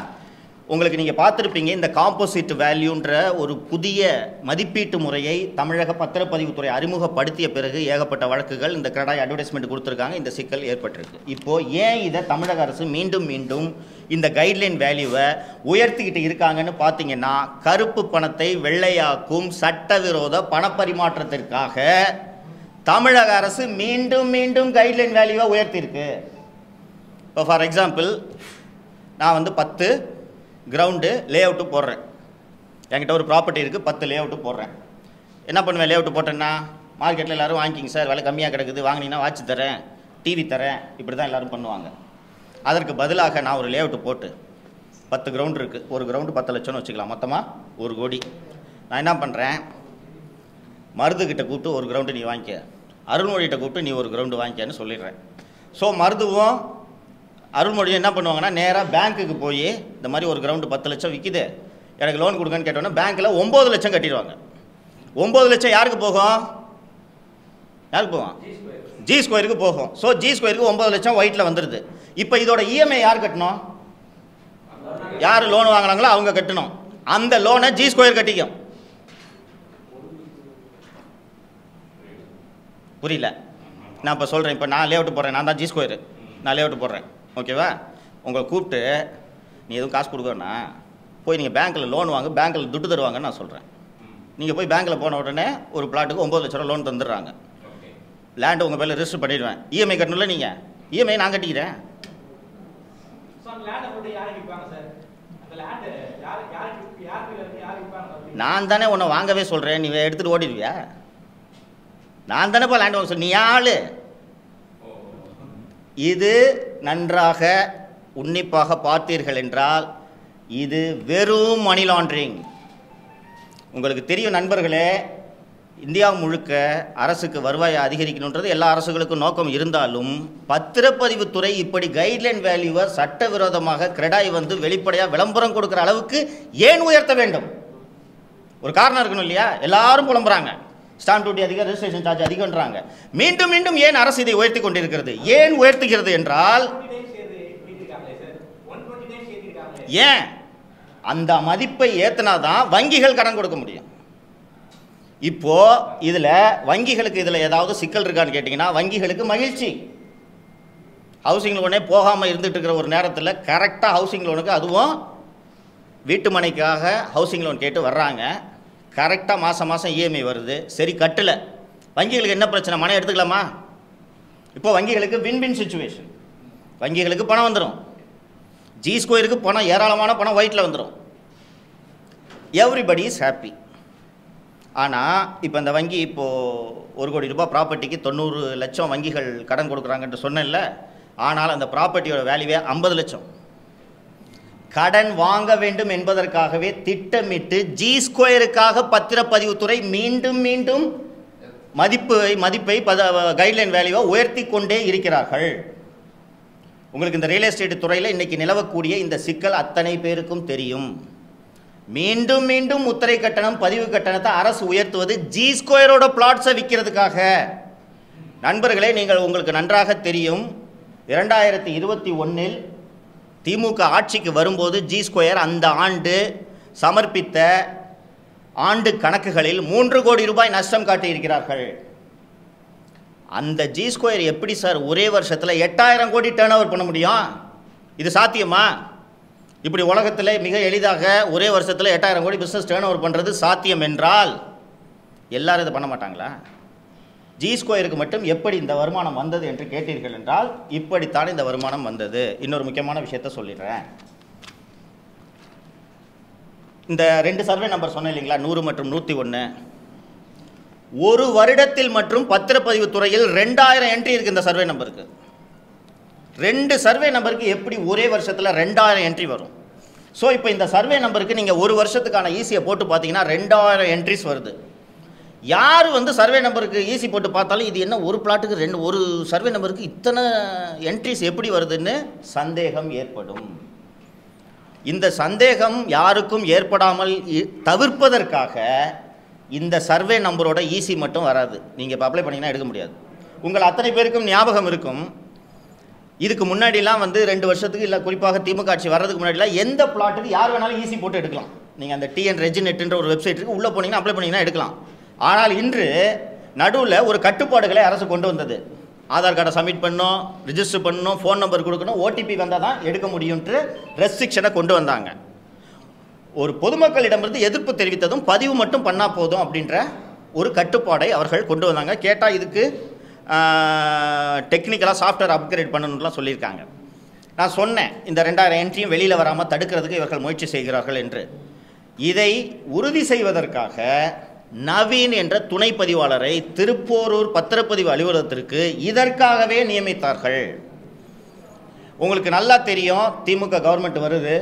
உங்களுக்கு நீங்கள் பார்த்துருப்பீங்க, இந்த காம்போசிட் வேல்யூன்ற ஒரு புதிய மதிப்பீட்டு முறையை தமிழக பத்திரப்பதிவுத்துறை அறிமுகப்படுத்திய பிறகு ஏகப்பட்ட வழக்குகள் இந்த கிரடாய் அட்வர்டைஸ்மெண்ட் கொடுத்துருக்காங்க. இந்த சிக்கல் ஏற்பட்டிருக்கு. இப்போது ஏன் இதை தமிழக அரசு மீண்டும் மீண்டும் இந்த கைட்லைன் வேல்யூவை உயர்த்திக்கிட்டு இருக்காங்கன்னு பார்த்தீங்கன்னா, கருப்பு பணத்தை வெள்ளையாக்கும் சட்டவிரோத பணப்பரிமாற்றத்திற்காக தமிழக அரசு மீண்டும் மீண்டும் கைட்லைன் வேல்யூவை உயர்த்தியிருக்கு. இப்போ ஃபார் எக்ஸாம்பிள், நான் 10 கிரவுண்டு லே அவுட்டு போடுறேன். என்கிட்ட ஒரு ப்ராப்பர்ட்டி இருக்குது, 10 லே அவுட்டு போடுறேன். என்ன பண்ணுவேன்? லே அவுட்டு போட்டேன்னா, மார்க்கெட்டில் எல்லோரும் வாங்கிக்கிங்க சார், விலை கம்மியாக கிடக்குது, வாங்கினீங்கன்னா வாட்ச் தரேன், டிவி தரேன், இப்படி தான் எல்லோரும் பண்ணுவாங்க. அதற்கு பதிலாக நான் ஒரு லே அவுட்டு போட்டு 10 கிரவுண்டு இருக்குது, ஒரு கிரவுண்டு 10 லட்சம்னு வச்சுக்கலாம், மொத்தமாக 1 கோடி. நான் என்ன பண்ணுறேன்? மருதுகிட்ட கூப்பிட்டு ஒரு கிரவுண்டு நீ வாங்கிக்க, அருள்மொழிகிட்ட கூப்பிட்டு நீ ஒரு கிரவுண்டு வாங்கிக்கன்னு சொல்லிடுறேன். ஸோ மருதுவும் அருள்மொழியும் என்ன பண்ணுவாங்கன்னா, நேராக பேங்க்குக்கு போய் இந்த மாதிரி ஒரு கிரவுண்டு 10 லட்சம் விற்கிது, எனக்கு லோன் கொடுங்கன்னு கேட்டோன்னா பேங்க்கில் 9 லட்சம் கட்டிடுவாங்க. 9 லட்சம் யாருக்கு போகும்? யாருக்கு போகும்? ஜி ஸ்கொயருக்கு போகும். ஸோ ஜி ஸ்கொயருக்கு 9 லட்சம் ஒயிட்டில் வந்துடுது. இப்போ இதோட இஎம்ஐ யார் கட்டணும்? யார் லோன் வாங்கினாங்களோ அவங்க கட்டணும். அந்த லோனை ஜி ஸ்கொயர் கட்டிக்கும். புரியல? நான் இப்போ சொல்கிறேன். இப்போ நான் லே அவுட்டு போடுறேன், நான் தான் ஜி ஸ்கொயரு, நான் லே அவுட்டு போடுறேன், ஓகேவா? உங்களை கூப்பிட்டு நீ எதுவும் காசு கொடுக்கணும்னா போய் நீங்கள் பேங்க்கில் லோன் வாங்க, பேங்க்கில் துட்டு தருவாங்கன்னு நான் சொல்கிறேன். நீங்கள் போய் பேங்க்கில் போன உடனே ஒரு பிளாட்டுக்கு 9 லட்ச ரூபா லோன் தந்துடுறாங்க. லேண்டு உங்கள் பேரில் ரிஜிஸ்டர் பண்ணிடுவேன். இஎம்ஐ கட்டணும்ல, நீங்கள் இஎம்ஐ நான் கட்டிக்கிறேன். நான் தானே உன்னை வாங்கவே சொல்கிறேன், நீ எடுத்துகிட்டு ஓடிடுவியா? நான் தானே இப்போ லேண்ட் வாங்க சொல்ல, நீ ஆளு. இது நன்றாக உன்னிப்பாக பார்த்தீர்கள் என்றால் இது வெறும் மணி லாண்டரிங். உங்களுக்கு தெரியும் நண்பர்களே, இந்தியா முழுக்க அரசுக்கு வருவாயை அதிகரிக்கணுன்றது எல்லா அரசுகளுக்கும் நோக்கம் இருந்தாலும், பத்திரப்பதிவுத்துறை இப்படி கைட்லைன் வேல்யூவை சட்டவிரோதமாக கிரெடாய் வெளிப்படையாக விளம்பரம் கொடுக்குற அளவுக்கு ஏன் உயர்த்த வேண்டும்? ஒரு காரணம் இருக்கணும் இல்லையா? எல்லாரும் புலம்புறாங்க, ஸ்டாம்ப் டியூட்டி அதிகம், ரெஜிஸ்ட்ரேஷன் சார்ஜ் அதிகம்ன்றாங்க. மீண்டும் மீண்டும் ஏன் அரசு இதை உயர்த்தி கொண்டிருக்கிறது? ஏன் உயர்த்துகிறது என்றால், ஏன் அந்த மதிப்பை ஏற்றினாதான் வங்கிகள் கடன் கொடுக்க முடியும். இப்போ இதில் வங்கிகளுக்கு இதில் ஏதாவது சிக்கல் இருக்கான்னு கேட்டிங்கன்னா, வங்கிகளுக்கு மகிழ்ச்சி. ஹவுசிங் லோனே போகாமல் இருந்துட்டு இருக்கிற ஒரு நேரத்தில் கரெக்டாக ஹவுசிங் லோனுக்கு, அதுவும் வீட்டு மனைக்காக ஹவுசிங் லோன் கேட்டு வர்றாங்க. கரெக்டாக மாதம் மாதம் இஎம்ஐ வருது, சரி கட்டலை. வங்கிகளுக்கு என்ன பிரச்சனை? மனை எடுத்துக்கலாமா? இப்போ வங்கிகளுக்கு வின் வின் சிச்சுவேஷன். வங்கிகளுக்கு பணம் வந்துடும், ஜி ஸ்கொயருக்கு பணம், ஏராளமான பணம் ஒயிட்டில் வந்துடும், எவ்ரிபடி இஸ் ஹாப்பி. ஆனால் இப்போ இந்த வங்கி இப்போது 1 கோடி ரூபாய் ப்ராப்பர்ட்டிக்கு 90 லட்சம் வங்கிகள் கடன் கொடுக்குறாங்கன்ட்டு சொன்னேன்ல. ஆனால் அந்த ப்ராப்பர்ட்டியோட வேல்யூவே 50 லட்சம். கடன் வாங்க வேண்டும் என்பதற்காகவே திட்டமிட்டு ஜி ஸ்கொயருக்காக பத்திரப்பதிவுத்துறை மீண்டும் மீண்டும் மதிப்பை கைட்லைன் வேல்யூவை உயர்த்தி கொண்டே இருக்கிறார்கள். உங்களுக்கு இந்த ரியல் எஸ்டேட் துறையில் இன்றைக்கி நிலவக்கூடிய இந்த சிக்கல் அத்தனை பேருக்கும் தெரியும். மீண்டும் மீண்டும் முத்திரை கட்டணம், பதிவு கட்டணத்தை அரசு உயர்த்துவது ஜி ஸ்கொயரோட பிளாட்ஸை விற்கிறதுக்காக. நண்பர்களே, உங்களுக்கு நன்றாக தெரியும், 2021 திமுக ஆட்சிக்கு வரும்போது ஜி ஸ்கொயர் அந்த ஆண்டு சமர்ப்பித்த ஆண்டு கணக்குகளில் 3 கோடி ரூபாய் நஷ்டம் காட்டியிருக்கிறார்கள். அந்த ஜி ஸ்கொயர் எப்படி சார் ஒரே வருஷத்தில் 8000 கோடி டேர்ன் ஓவர் பண்ண முடியும்? இது சாத்தியமா? இப்படி உலகத்தில் மிக எளிதாக ஒரே வருஷத்தில் 8000 கோடி பிஸ்னஸ் டேர்ன் ஓவர் பண்ணுறது சாத்தியம் என்றால் எல்லாரும் இதை பண்ண மாட்டாங்களா? ஜி ஸ்கொயருக்கு மட்டும் எப்படி இந்த வருமானம் வந்தது என்று கேட்டீர்கள் என்றால், இப்படித்தான் இந்த வருமானம் வந்தது. இன்னொரு முக்கியமான விஷயத்தை சொல்லிடுறேன். இந்த 2 சர்வே நம்பர் சொன்னேன் இல்லைங்களா, 100 மற்றும் 101. ஒரு வருடத்தில் மற்றும் பத்திரப்பதிவு துறையில் 2000 என்ட்ரி இருக்குது இந்த சர்வே நம்பருக்கு. 2 சர்வே நம்பருக்கு எப்படி ஒரே வருஷத்தில் 2000 என்ட்ரி வரும்? ஸோ இப்போ இந்த சர்வே நம்பருக்கு நீங்கள் ஒரு வருஷத்துக்கான ஈஸியை போட்டு பார்த்தீங்கன்னா 2000 என்ட்ரிஸ் வருது. யார் சர்வே நம்பருக்கு ஈஸி போட்டு பார்த்தாலும் இது என்ன ஒரு பிளாட்டுக்கு ஒரு சர்வே நம்பருக்கு இத்தனை என்ட்ரிஸ் எப்படி வருதுன்னு சந்தேகம் ஏற்படும். இந்த சந்தேகம் யாருக்கும் ஏற்படாமல் தவிர்ப்பதற்காக இந்த சர்வே நம்பரோட ஈஸி மட்டும் வராது. நீங்கள் இப்போ அப்ளை பண்ணிங்கன்னா எடுக்க முடியாது. உங்கள் அத்தனை பேருக்கும் ஞாபகம் இருக்கும், இதுக்கு முன்னாடிலாம் வந்து 2 வருஷத்துக்கு இல்லை குறிப்பாக திமுக ஆட்சி வர்றதுக்கு முன்னாடிலாம் எந்த பிளாட்டுக்கு யார் வேணாலும் ஈஸி போட்டு எடுக்கலாம். நீங்கள் அந்த டிஎன் ரெஜினெட்ன்ற ஒரு வெப்சைட் இருக்குது, உள்ளே போனீங்கன்னா அப்ளை பண்ணிங்கன்னா எடுக்கலாம். ஆனால் இன்று நடுவில் ஒரு கட்டுப்பாடுகளை அரசு கொண்டு வந்தது. ஆதார் கார்டை சப்மிட் பண்ணணும், ரிஜிஸ்டர் பண்ணணும், ஃபோன் நம்பர் கொடுக்கணும், ஓடிபி வந்தால் தான் எடுக்க முடியும்ட்டு ரெஸ்ட்ரிக்ஷனை கொண்டு வந்தாங்க. ஒரு பொதுமக்களிடமிருந்து எதிர்ப்பு தெரிவித்ததும் பதிவு மட்டும் பண்ணால் போதும் அப்படின்ற ஒரு கட்டுப்பாடை அவர்கள் கொண்டு வந்தாங்க. கேட்டால் இதுக்கு டெக்னிக்கலாக சாஃப்ட்வேர் அப்கிரேட் பண்ணணும்லாம் சொல்லியிருக்காங்க. நான் சொன்னேன், இந்த 2000 என்ட்ரியும் வெளியில் வராமல் தடுக்கிறதுக்கு இவர்கள் முயற்சி செய்கிறார்கள் என்று. இதை உறுதி செய்வதற்காக நவீன் என்ற துணை பதிவாளரை திருப்போரூர் பத்திரப்பதிவு அலுவலகத்திற்கு இதற்காகவே நியமித்தார்கள். உங்களுக்கு நல்லா தெரியும், திமுக கவர்மெண்ட் வருது,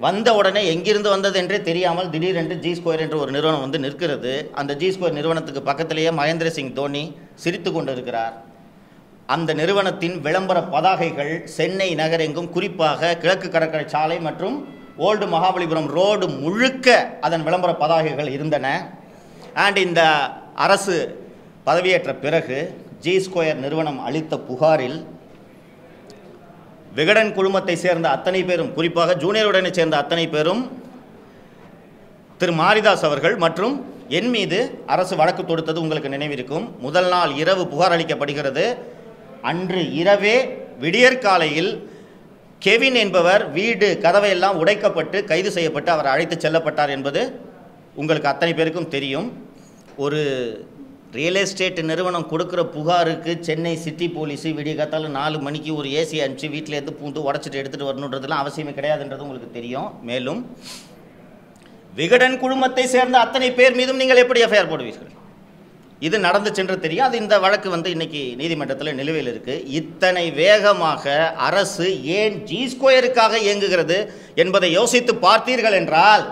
வந்த உடனே எங்கிருந்து வந்தது என்றே தெரியாமல் திடீரென்று ஜி ஸ்கொயர் என்ற ஒரு நிறுவனம் வந்து நிற்கிறது. அந்த ஜி ஸ்கொயர் நிறுவனத்துக்கு பக்கத்திலேயே மகேந்திர சிங் தோனி சிரித்து கொண்டு இருக்கிறார். அந்த நிறுவனத்தின் விளம்பர பதாகைகள் சென்னை நகரெங்கும், குறிப்பாக கிழக்கு கடற்கரை சாலை மற்றும் ஓல்டு மகாபலிபுரம் ரோடு முழுக்க அதன் விளம்பர பதாகைகள் இருந்தன. அண்ட் இந்த அரசு பதவியேற்ற பிறகு ஜி ஸ்கொயர் நிறுவனம் அளித்த புகாரில் விகடன் குழுமத்தை சேர்ந்த அத்தனை பேரும், குறிப்பாக ஜூனியர் உடனை சேர்ந்த அத்தனை பேரும், திரு மாரிதாஸ் அவர்கள் மற்றும் என் மீது அரசு வழக்கு தொடுத்தது உங்களுக்கு நினைவிருக்கும். முதல் நாள் இரவு புகார் அளிக்கப்படுகிறது. அன்று இரவே விடியற்காலையில் கெவின் என்பவர் வீடு கதவையெல்லாம் உடைக்கப்பட்டு கைது செய்யப்பட்டு அவர் அழைத்து செல்லப்பட்டார் என்பது உங்களுக்கு அத்தனை பேருக்கும் தெரியும். ஒரு ரியல் எஸ்டேட் நிறுவனம் கொடுக்குற புகாருக்கு சென்னை சிட்டி போலீஸு விடிய காத்தால 4 மணிக்கு ஒரு ஏசி அனுப்பிச்சு வீட்டிலேருந்து பூந்து உடச்சிட்டு எடுத்துகிட்டு வரணுன்றதுலாம் அவசியமே கிடையாதுன்றது உங்களுக்கு தெரியும். மேலும் விகடன் குழுமத்தை சேர்ந்த அத்தனை பேர் மீதும் நீங்கள் எப்படி எஃப்ஐஆர் போடுவீர்கள்? இது நடந்து சென்று தெரியும். அது இந்த வழக்கு வந்து இன்னைக்கு நீதிமன்றத்தில் நிலுவையில் இருக்குது. இத்தனை வேகமாக அரசு ஏன் ஜி ஸ்கொயருக்காக இயங்குகிறது என்பதை யோசித்து பார்த்தீர்கள் என்றால்,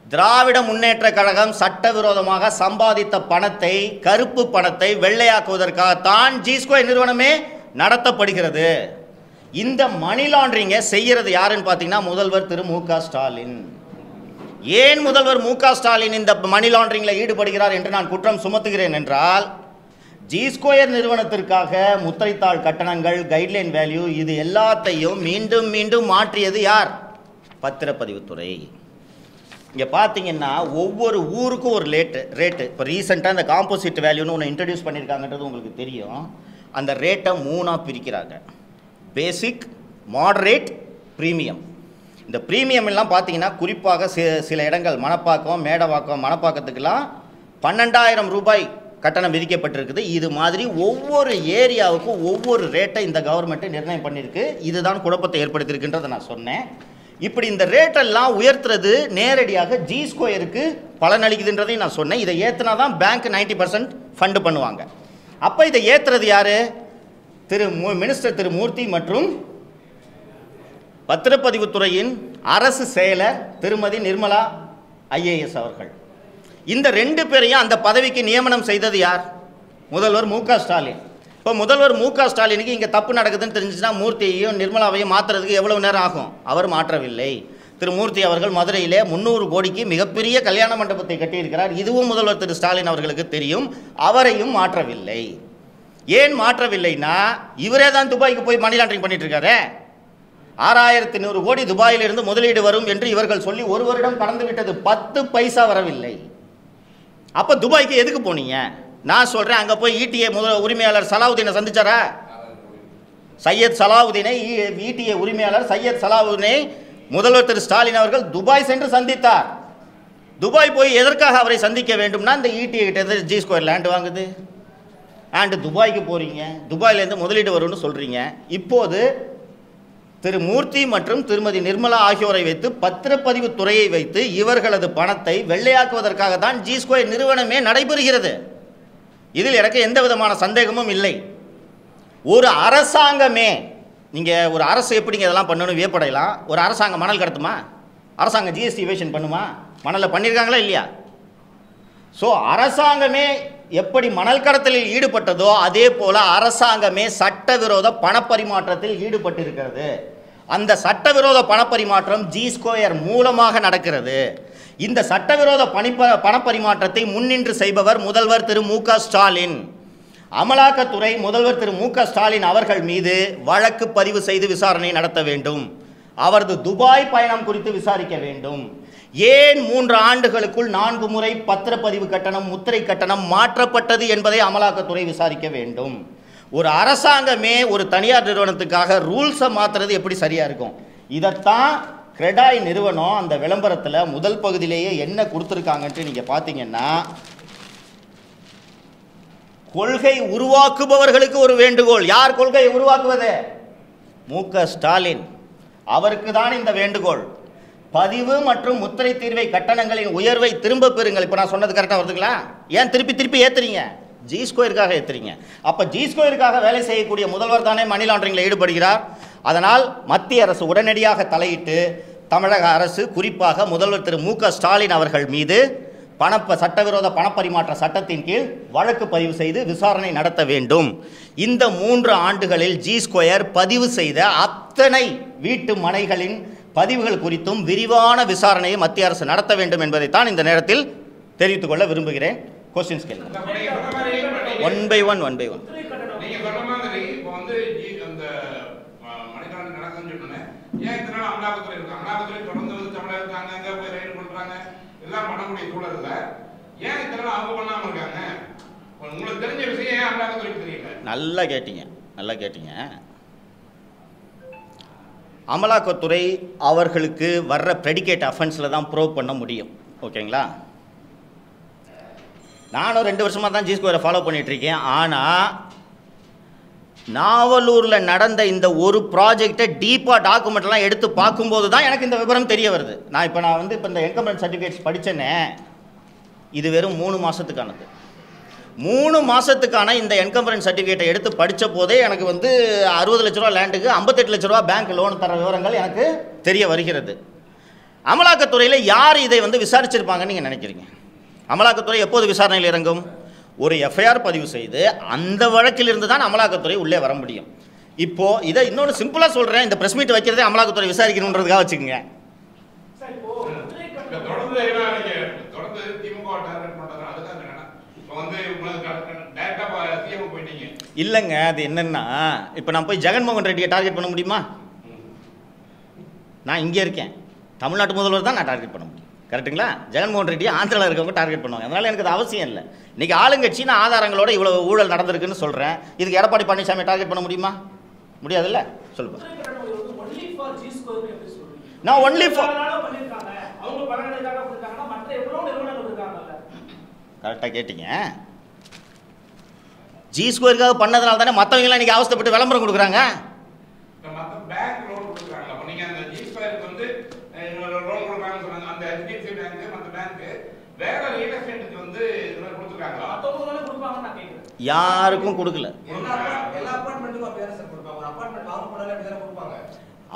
திராவிட முன்னேற்ற கழகம் சட்டவிரோதமாக சம்பாதித்த பணத்தை, கருப்பு பணத்தை வெள்ளையாக்குவதற்காகத்தான் ஜி ஸ்கொயர் நிறுவனமே நடத்தப்படுகிறது. இந்த மணி லாண்டரிங்கை செய்கிறது யாருன்னு பார்த்தீங்கன்னா முதல்வர் திரு மு க ஸ்டாலின். ஏன் முதல்வர் மு க ஸ்டாலின் இந்த மணி லாண்டரிங்கில் ஈடுபடுகிறார் என்று நான் குற்றம் சுமத்துகிறேன் என்றால், ஜி ஸ்கொயர் நிறுவனத்திற்காக முத்திரைத்தாள் கட்டணங்கள், கைட்லைன் வேல்யூ, இது எல்லாத்தையும் மீண்டும் மீண்டும் மாற்றியது யார்? பத்திரப்பதிவுத்துறை. இங்கே பார்த்தீங்கன்னா ஒவ்வொரு ஊருக்கும் ஒரு ரேட்டு. இப்போ ரீசெண்டாக இந்த காம்போசிட் வேல்யூன்னு ஒன்று இன்ட்ரடியூஸ் பண்ணியிருக்காங்கன்றது உங்களுக்கு தெரியும். அந்த ரேட்டை 3ஆக பிரிக்கிறாங்க: பேசிக், மாடரேட், ப்ரீமியம். இந்த ப்ரீமியம் எல்லாம் பார்த்தீங்கன்னா குறிப்பாக சில இடங்கள் மணப்பாக்கம், மேடவாக்கம், மணப்பாக்கத்துக்கெல்லாம் 12,000 ரூபாய் கட்டணம் விதிக்கப்பட்டிருக்குது. இது மாதிரி ஒவ்வொரு ஏரியாவுக்கும் ஒவ்வொரு ரேட்டை இந்த கவர்மெண்ட்டு நிர்ணயம் பண்ணியிருக்கு. இதுதான் குழப்பத்தை ஏற்படுத்தியிருக்குன்றதை நான் சொன்னேன். இப்படி இந்த ரேட்டெல்லாம் உயர்த்துறது நேரடியாக ஜி ஸ்கொயருக்கு பலனளிக்குதுன்றதையும் நான் சொன்னேன். இதை ஏற்றினா தான் பேங்க் 90% ஃபண்டு பண்ணுவாங்க. அப்போ இதை ஏற்றுறது யார்? மினிஸ்டர் திரு மூர்த்தி மற்றும் பத்திரப்பதிவுத்துறையின் அரசு செயலர் திருமதி நிர்மலா IAS அவர்கள். இந்த 2 பேரையும் அந்த பதவிக்கு நியமனம் செய்தது யார்? முதல்வர் மு க ஸ்டாலின். இப்போ முதல்வர் மு க ஸ்டாலினுக்கு இங்கே தப்பு நடக்குதுன்னு தெரிஞ்சுச்சுன்னா மூர்த்தியையும் நிர்மலாவையும் மாற்றுறதுக்கு எவ்வளவு நேரம் ஆகும்? அவர் மாற்றவில்லை. திரு மூர்த்தி அவர்கள் மதுரையிலே 300 கோடிக்கு மிகப்பெரிய கல்யாண மண்டபத்தை கட்டியிருக்கிறார். இதுவும் முதல்வர் திரு ஸ்டாலின் அவர்களுக்கு தெரியும். அவரையும் மாற்றவில்லை. ஏன் மாற்றவில்லைன்னா, இவரே தான் துபாய்க்கு போய் மணி லாண்டரிங் பண்ணிட்டு இருக்காரு. 6100 கோடி துபாயிலிருந்து முதலீடு வரும் என்று இவர்கள் சொல்லி 1 வருடம் கடந்து விட்டது. 10 பைசா வரவில்லை. அப்போ துபாய்க்கு எதுக்கு போனீங்க? நான் சொல்கிறேன், அங்கே போய் ETA உரிமையாளர் சலாவுதீனை சந்திச்சாரா? சையத் சலாவுதீனை, ETA உரிமையாளர் சையத் சலாவுதீனை முதல்வர் திரு ஸ்டாலின் அவர்கள் துபாய் சென்று சந்தித்தார். துபாய் போய் எதற்காக அவரை சந்திக்க வேண்டும்னா, இந்த ETA கிட்ட ஜி ஸ்கொயர் லேண்ட் வாங்குது. அண்டு துபாய்க்கு போகிறீங்க, துபாயிலேருந்து முதலீடு வரும்னு சொல்கிறீங்க. இப்போது திரு மூர்த்தி மற்றும் திருமதி நிர்மலா ஆகியோரை வைத்து, பத்திரப்பதிவு துறையை வைத்து இவர்களது பணத்தை வெள்ளையாக்குவதற்காக தான் ஜி ஸ்கொயர் நிறுவனமே நடைபெறுகிறது. இதில் எனக்கு எந்த விதமான சந்தேகமும் இல்லை. ஒரு அரசாங்கமே, நீங்கள் ஒரு அரசு எப்படிங்க இதெல்லாம் பண்ணணும் வியப்படையலாம். ஒரு அரசாங்கம் மணல் கடத்துமா? அரசாங்கம் GST இவேஷன் பண்ணுமா? மணலில் பண்ணியிருக்காங்களா இல்லையா? ஸோ அரசாங்கமே எப்படி மணல் கடத்தலில் ஈடுபட்டதோ அதே போல அரசாங்கமே சட்டவிரோத பணப்பரிமாற்றத்தில் ஈடுபட்டிருக்கிறது. அந்த சட்டவிரோத பணப்பரிமாற்றம் ஜி ஸ்கொயர் மூலமாக நடக்கிறது. இந்த சட்டவிரோத பணப்பரிமாற்றத்தை முன்னின்று செய்பவர் முதல்வர் திரு மு க ஸ்டாலின். அமலாக்கத்துறை முதல்வர் திரு மு க ஸ்டாலின் அவர்கள் மீது வழக்கு பதிவு செய்து விசாரணை நடத்த வேண்டும். அவரது துபாய் பயணம் குறித்து விசாரிக்க வேண்டும். ஏன் 3 ஆண்டுகளுக்குள் 4 முறை பத்திரப்பதிவு கட்டணம், முத்திரை கட்டணம் மாற்றப்பட்டது என்பதை அமலாக்கத்துறை விசாரிக்க வேண்டும். ஒரு அரசாங்கமே ஒரு தனியார் நிறுவனத்துக்காக ரூல்ஸை மாற்றுறது எப்படி சரியா இருக்கும்? இதைத்தான் கிரெடாய் நிறுவனம் அந்த விளம்பரத்தில் முதல் பகுதியிலேயே என்ன கொடுத்துருக்காங்கன்ட்டு நீங்கள் பார்த்தீங்கன்னா, கொள்கை உருவாக்குபவர்களுக்கு ஒரு வேண்டுகோள். யார் கொள்கையை உருவாக்குவது? மு க ஸ்டாலின் அவருக்கு தான் இந்த வேண்டுகோள். பதிவு மற்றும் முத்திரை தீர்வை கட்டணங்களின் உயர்வை திரும்ப பெறுங்கள். இப்போ நான் சொன்னது கரெக்டாக வருதுங்களா? ஏன் திருப்பி ஏற்றுறீங்க? ஜி ஸ்கொயருக்காக ஏற்றுறீங்க. அப்போ ஜி ஸ்கொயருக்காக வேலை செய்யக்கூடிய முதல்வர் தானே மணி லாண்டரிங்கில் ஈடுபடுகிறார். அதனால் மத்திய அரசு உடனடியாக தலையிட்டு தமிழக அரசு, குறிப்பாக முதல்வர் திரு மு க ஸ்டாலின் அவர்கள் மீது சட்டவிரோத பணப்பரிமாற்ற சட்டத்தின் கீழ் வழக்கு பதிவு செய்து விசாரணை நடத்த வேண்டும். இந்த 3 ஆண்டுகளில் ஜி ஸ்கொயர் பதிவு செய்த அத்தனை வீட்டு மனைகளின் பதிவுகள் குறித்தும் விரிவான விசாரணையை மத்திய அரசு நடத்த வேண்டும் என்பதைத்தான் இந்த நேரத்தில் தெரிவித்துக் கொள்ள விரும்புகிறேன். கொஸ்டின்ஸ் கேளுங்க. One by one. நல்லா கேட்டீங்க. அமலாக்கத்துறை அவர்களுக்கு வர்ற ப்ரெடிகேட் அஃபென்ஸில் தான் ப்ரோவ் பண்ண முடியும். ஓகேங்களா? நானும் 2 வருஷமாக தான் ஜி ஸ்கொயரை ஃபாலோ பண்ணிகிட்ருக்கேன். ஆனால் நாவலூரில் நடந்த இந்த ஒரு ப்ராஜெக்டை டீப்பாக டாக்குமெண்ட்லாம் எடுத்து பார்க்கும்போது தான் எனக்கு இந்த விவரம் தெரிய வருது. நான் இப்போ இந்த என்கம்பரன்ஸ் சர்டிஃபிகேட்ஸ் படித்தேனே, இது வெறும் 3 மாதத்துக்கானது. 3 மாதத்துக்கான இந்த என்கம்பரன்ஸ் சர்டிஃபிகேட்டை எடுத்து படித்த போதே எனக்கு 60 லட்ச ரூபா லேண்டுக்கு 58 லட்ச ரூபா பேங்க் லோன் தர விவரங்கள் எனக்கு தெரிய வருகிறது. அமலாக்கத்துறையில் யார் இதை விசாரிச்சிருப்பாங்கன்னு நீங்கள் நினைக்கிறீங்க? அமலாக்கத்துறை எப்போது விசாரணையில் இறங்கும்? ஒரு எஃப்ஐஆர் பதிவு செய்து அந்த வழக்கிலிருந்து தான் அமலாக்கத்துறை உள்ளே வர முடியும். இப்போது இதை இன்னொரு சிம்பிளாக சொல்கிறேன். இந்த ப்ரெஸ் மீட் வைக்கிறதே அமலாக்கத்துறை விசாரிக்கணுன்றதுக்காக வச்சுக்கோங்க. இல்லைங்க, அது என்னன்னா, இப்போ நான் போய் ஜெகன்மோகன் ரெட்டியை டார்கெட் பண்ண முடியுமா? நான் இங்கே இருக்கேன், தமிழ்நாட்டு முதல்வர் தான் நான் டார்கெட் பண்ண முடியும். கரெக்டுங்களா? ஜெகன்மோகன் ரெட்டியை ஆந்திராவில் இருக்கவங்க டார்கெட் பண்ணுவாங்க. அதனால் எனக்கு அது அவசியம் இல்லை. இன்றைக்கி ஆளுங்கட்சி நான் ஆதாரங்களோட இவ்வளோ ஊழல் நடந்திருக்குன்னு சொல்கிறேன். இதுக்கு எடப்பாடி பழனிசாமி டார்கெட் பண்ண முடியுமா? முடியாதுல்ல. சொல்லுங்க. நான் ஒன்லி ஃபார் கரெக்டாக கேட்டீங்க. ஜி ஸ்கொயருக்காக பண்ணதுனால தானே மற்றவங்களாம் இன்றைக்கி அவஸ்தைப்பட்டு விளம்பரம் கொடுக்குறாங்க. யாருக்கும் கொடுக்கல.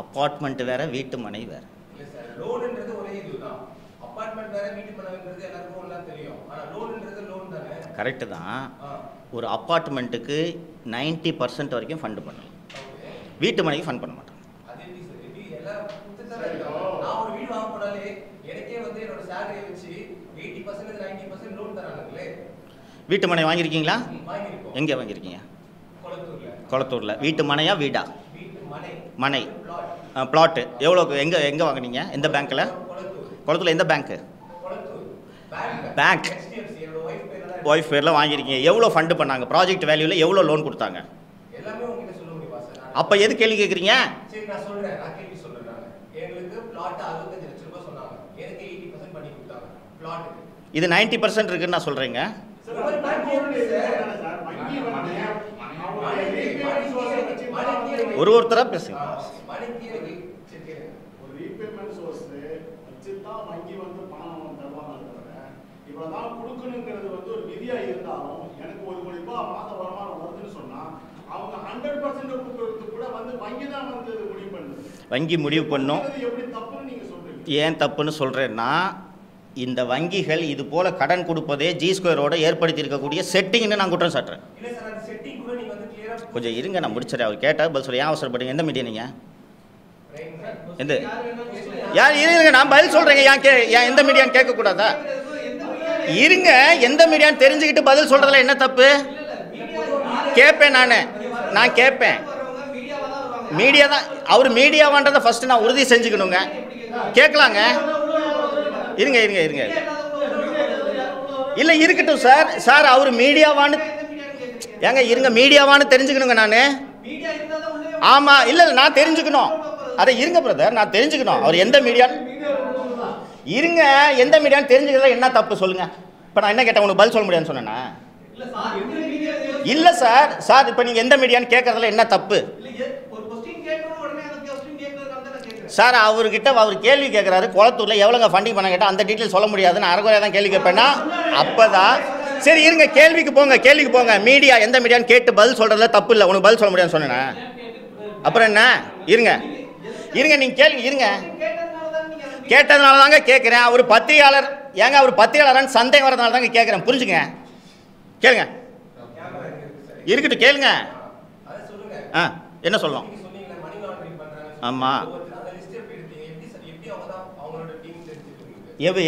அபார்ட்மெண்ட் வேற, வீட்டு மனை வேற. கரெக்டு தான். ஒரு அப்பார்ட்மெண்ட்டுக்கு 90% வரைக்கும் ஃபண்ட் பண்ணலாம், வீட்டு மனைக்கு ஃபண்ட் பண்ண மாட்டாங்க. வீட்டு மனை வாங்கியிருக்கீங்களா? எங்கே வாங்கியிருக்கீங்க? கொளத்தூரில். வீட்டு மனையா வீடா? மனை, பிளாட்டு. எவ்வளோக்கு? எங்கே வாங்கினீங்க? எந்த பேங்க்கில்? கொளத்தூரில் எந்த பேங்க்கு? பேங்க் ஒய்ஃப் பேரில் வாங்கியிருக்கீங்க. எவ்வளோ ஃபண்டு பண்ணாங்க? ப்ராஜெக்ட் வேல்யூவில் எவ்வளோ லோன் கொடுத்தாங்க? அப்போ எது கேள்வி கேட்குறீங்க? இது 90% இருக்குன்னு நான் சொல்கிறேங்க. ஒருத்தராக பேசுங்க. வங்கி முடிவு பண்ணும். ஏன் தப்புன்னு சொல்கிறேன்னா, இந்த வங்கிகள் இது போல கடன் கொடுப்பதே ஜி ஸ்கொயரோட ஏற்படுத்தி இருக்கக்கூடிய செட்டிங்னு நான் குற்றம் சாட்டுறேன். கொஞ்சம் இருங்க, நான் முடிச்சிடறேன். அவர் கேட்டால் பதில் சொல்ல. ஏன் அவசரப்படுங்க? எந்த மீடியா நீங்கள்? எந்த யார்? இருங்க, நான் பதில் சொல்கிறேங்க. ஏன் எந்த மீடியான்னு கேட்கக்கூடாதா? இருங்க, எந்த மீடியான்னு தெரிஞ்சுக்கிட்டு பதில் சொல்கிறதுல என்ன தப்பு? கேட்பேன், நான் கேட்பேன். மீடியா தான் அவர் மீடியாவான்றதை ஃபர்ஸ்ட் நான் உறுதி செஞ்சுக்கணுங்க. கேட்கலாங்க. இருங்க இருங்க இருங்க இல்லை இருக்கட்டும் சார். சார் அவர் மீடியாவான்னு ஏங்க இருங்க, மீடியாவான்னு தெரிஞ்சுக்கணுங்க நான். ஆமாம், இல்லை நான் தெரிஞ்சுக்கணும். அதை இருங்க பிரதர், நான் தெரிஞ்சுக்கணும் அவர் எந்த மீடியா. இருங்க, எந்த மீடியான்னு தெரிஞ்சுக்கிறதா என்ன தப்பு சொல்லுங்க. இப்போ நான் என்ன கேட்டேன், உனக்கு பதில் சொல்ல முடியாதுன்னு சொன்னேன்னா? இல்லை சார். சார் இப்போ நீங்கள் எந்த மீடியான்னு கேட்கறதுல என்ன தப்பு சார்? அவர்கிட்ட அவர் கேள்வி கேட்குறாரு, குளத்தூரில் எவ்வளோங்க ஃபண்டிங் பண்ண கேட்டால் அந்த டீட்டெயில் சொல்ல முடியாது. நான் அரைக்குறையாக தான் கேள்வி கேட்பேன்னா அப்போ தான் சரி. இருங்க, கேள்விக்கு போங்க. மீடியா எந்த மீடியான்னு கேட்டு பதில் சொல்கிறதுல தப்பு இல்லை. உனக்கு பதில் சொல்ல முடியாதுன்னு சொன்னேன்னா அப்புறம் என்ன? இருங்க நீங்கள் கேள்வி இருங்க. கேட்டதுனால தாங்க கேட்குறேன். அவர் பத்திரிகையாளர் ஏங்க, அவர் பத்திரிகையாளரான்னு சந்தேகம் வரதுனால தாங்க கேட்குறேன். புரிஞ்சுங்க, கேளுங்க. இருக்கட்டும், கேளுங்க. என்ன சொல்லணும்? ஆமாம்,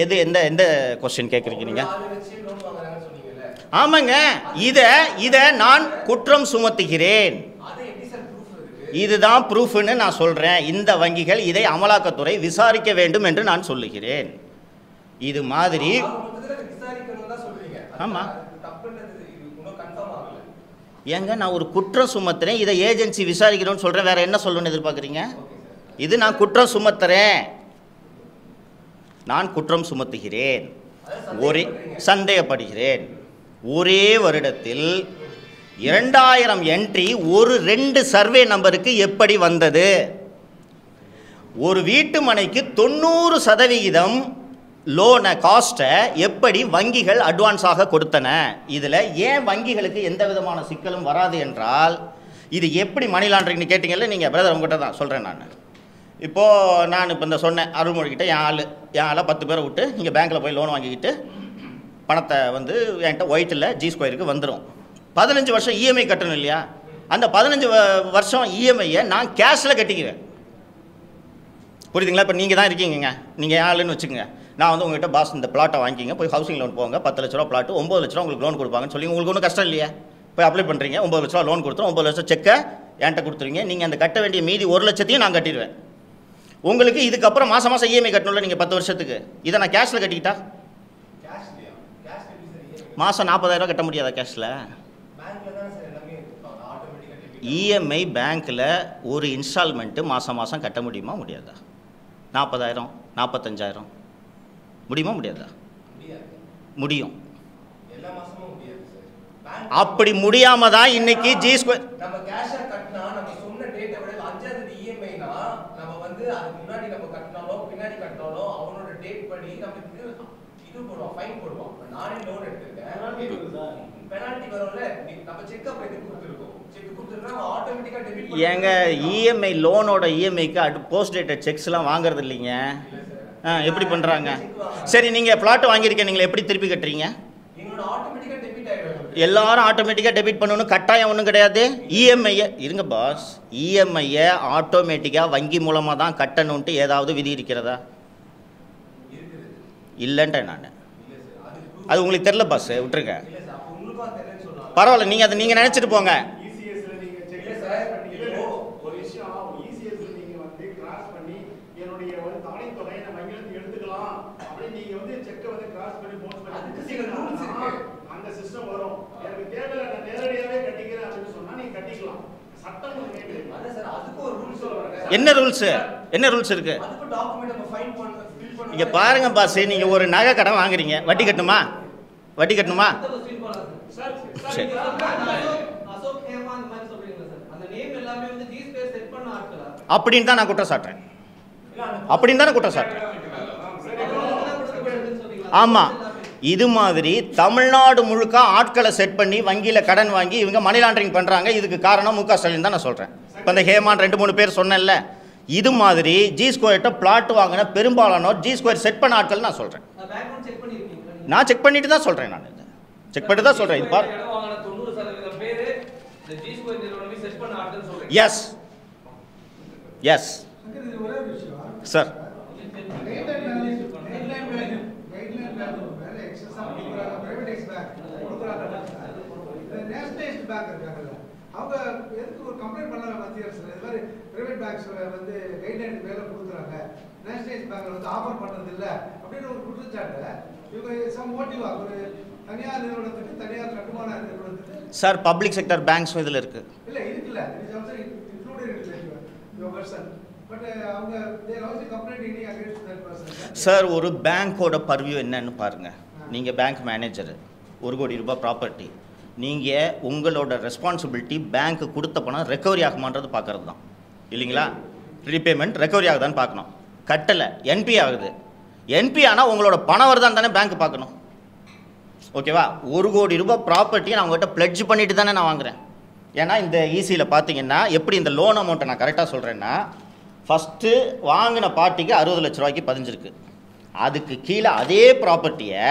எது எந்த கொஸ்டின் கேட்குறீங்க நீங்கள்? ஆமாங்க, இதை நான் குற்றம் சுமத்துகிறேன். இதுதான் ப்ரூஃப்னு நான் சொல்கிறேன். இந்த வங்கிகள் இதை அமலாக்கத்துறை விசாரிக்க வேண்டும் என்று நான் சொல்லுகிறேன். இது மாதிரி ஆமாம் ஏங்க, நான் ஒரு குற்றம் சுமத்துறேன், இதை ஏஜென்சி விசாரிக்கணும்னு சொல்கிறேன். வேறு என்ன சொல்லணும்னு எதிர்பார்க்குறீங்க? இது நான் குற்றம் சுமத்துறேன், நான் குற்றம் சுமத்துகிறேன், சந்தேகப்படுகிறேன். ஒரே வருடத்தில் 2000 என்ட்ரி ஒரு 2 சர்வே நம்பருக்கு எப்படி வந்தது? ஒரு வீட்டு மனைக்கு 90% லோனை காஸ்ட்டை எப்படி வங்கிகள் அட்வான்ஸாக கொடுத்தன? இதில் ஏன் வங்கிகளுக்கு எந்த விதமான சிக்கலும் வராது என்றால், இது எப்படி மணி லாண்டரிங்னு கேட்டிங்கல்ல நீங்கள் பிரதர், உங்கள்கிட்ட தான் சொல்கிறேன் நான். இப்போது நான் இப்போ இந்த சொன்னேன், அருள்மொழிக்கிட்ட என் ஆளை 10 பேரை விட்டு நீங்கள் பேங்க்கில் போய் லோன் வாங்கிக்கிட்டு பணத்தை வந்து என்கிட்ட ஒயிட்டில் ஜி ஸ்கொயருக்கு வந்துடும். 15 வருஷம் இஎம்ஐ கட்டணும் இல்லையா? அந்த 15 வருஷம் இஎம்ஐயை நான் கேஷில் கட்டிக்குவேன். புரியுதுங்களா? இப்போ நீங்கள் தான் இருக்கீங்க, நீங்கள் என் ஆளுன்னு வச்சுக்கோங்க. நான் வந்து உங்கள்கிட்ட பாஸ் இந்த பிளாட்டை வாங்கிக்கிங்க, போய் ஹவுசிங் லோன் போங்க, 10 லட்ச ரூபா பிளாட்டு, 9 லட்ச ரூபா உங்களுக்கு லோன் கொடுப்பாங்கன்னு சொல்லி உங்களுக்கு ஒன்றும் கஷ்டம் இல்லையா? போய் அப்ளை பண்ணுறீங்க, 9 லட்ச ரூபா லோன் கொடுத்துரும், 9 லட்சம் செக்கை என்கிட்ட கொடுத்துருவீங்க. நீங்கள் அந்த கட்ட வேண்டிய மீதி 1 லட்சத்தையும் நான் கட்டிடுவேன். உங்களுக்கு இதுக்கப்புறம் மாதம் இஎம்ஐ கட்டணும்ல நீங்கள் 10 வருஷத்துக்கு. இதை நான் கேஷில் கட்டிக்கிட்டா மாதம் 40,000 கட்ட முடியாதா கேஷில்? இஎம்ஐ பேங்க்கில் ஒரு இன்ஸ்டால்மெண்ட்டு மாதம் கட்ட முடியுமா முடியாதா? 40,000 45,000 முடியுமா முடியாதா? முடியும். அப்படி முடியாம தான் இன்னைக்கு ஜி ஸ்கொயர் நம்ம கேஷா கட்டினா நம்ம சொன்ன டேட்டை விட 5ஆம் தேதி இஎம்ஐனா நம்ம வந்து அதுக்கு முன்னாடி நம்ம கட்டினாலோ பின்னாடி கட்டினாலோ அவனோட டேட் படி நமக்கு இது போடுவோம், ஃபைன் போடுவோம். நானே லோன் எடுத்துட்டேன், பெனால்டி வரும்ல, நம்ம செக் அப் எடுத்து கொடுத்துருக்கோம். செக் கொடுத்துட்டா ஆட்டோமேட்டிக்கா டெபிட். ஏங்க இஎம்ஐ லோனோட இஎம்ஐக்கு போஸ்ட் டேட்டட் செக்ஸ்லாம் வாங்குறது இல்லைங்க. எப்படி பண்ணுறாங்க? சரி, நீங்கள் பிளாட் வாங்கியிருக்கீங்க, நீங்கள் எப்படி திருப்பி கட்டுறீங்க? எல்லாரும் ஆட்டோமேட்டிக்காக டெபிட் பண்ணணும் கட்டாயம் ஒன்றும் கிடையாது. இஎம்ஐயை இருங்க பாஸ், இஎம்ஐயை ஆட்டோமேட்டிக்காக வங்கி மூலமாக தான் கட்டணுன்ட்டு ஏதாவது விதி இருக்கிறதா? இல்லைன்றேன் நான். அது உங்களுக்கு தெரில பாஸ், விட்டுருங்க. பரவாயில்ல, நீங்கள் அதை நீங்கள் நினச்சிட்டு போங்க. என்ன ரூல்ஸ் இருக்கு? இங்க பாருங்க பாஸ், நீங்க ஒரு நகை கடன் வாங்குறீங்க, வட்டி கட்டணுமா? அப்படின்னு தான் நான் குற்றம் சாட்டுறேன். ஆமா, இது மாதிரி தமிழ்நாடு முழுக்க ஆட்களை செட் பண்ணி வங்கியில் கடன் வாங்கி இவங்க மணி லாண்டரிங் பண்ணுறாங்க. இதுக்கு காரணம் மு க ஸ்டாலின் தான் நான் சொல்கிறேன். இப்போ இந்த ஹேமான் 2-3 பேர் சொன்னேன்ல, இது மாதிரி ஜி ஸ்கொயர்ட்ட பிளாட் வாங்கின பெரும்பாலானோர் ஜி ஸ்கொயர் செட் பண்ண ஆட்கள் நான் சொல்கிறேன். நான் செக் பண்ணிட்டு தான் சொல்கிறேன். நான் செக் பண்ணிட்டு தான் சொல்கிறேன். இது பாரு, எஸ் சார். நேஷனலைஸ்ட் பேங்க் இருக்காங்கல்ல, மாதிரி பிரைவேட் பேங்க்ஸ் வந்து கைட்லைன் மேல கொடுக்குறாங்க, நேஷனலைஸ் பேங்க்ல வந்து ஆஃபர் பண்றது இல்ல அப்படின்னு ஒரு குற்றச்சாட்டு இவங்க சம் மோட்டிவா ஒரு தனியார் நிறுவனத்துக்கு தனியார் கட்டுமான நிறுவனத்துக்கு சார் பப்ளிக் செக்டர் பேங்க்ஸ் இதில் இருக்கு இல்ல இருக்குல்ல, it's also included in your version, but அவங்க they are also complaining against that person. Sir ஒரு பேங்க்கோட பர்வியூ என்னன்னு பாருங்க. நீங்கள் பேங்க் மேனேஜர், 1 கோடி ரூபாய் ப்ராப்பர்ட்டி, நீங்கள் உங்களோட ரெஸ்பான்சிபிலிட்டி பேங்க்கு கொடுத்த பணம் ரெக்கவரி ஆகுமான்றது பார்க்கறது தான் இல்லைங்களா? ரீபேமெண்ட் ரெக்கவரி ஆகுதான்னு பார்க்கணும். கட்டலை என்பி ஆகுது, என்பி ஆனால் உங்களோட பணம் வருதான்னு தானே பேங்க் பார்க்கணும். ஓகேவா? 1 கோடி ரூபாய் ப்ராப்பர்ட்டியை நான் உங்கள்கிட்ட பிளட்ஜ் பண்ணிட்டு தானே நான் வாங்குகிறேன். ஏன்னா இந்த ஈஸியில் பார்த்தீங்கன்னா எப்படி இந்த லோன் அமௌண்ட்டை நான் கரெக்டாக சொல்கிறேன்னா, ஃபஸ்ட்டு வாங்கின பார்ட்டிக்கு 60 லட்ச ரூபாய்க்கு பதிஞ்சிருக்கு. அதுக்கு கீழே அதே ப்ராப்பர்ட்டியை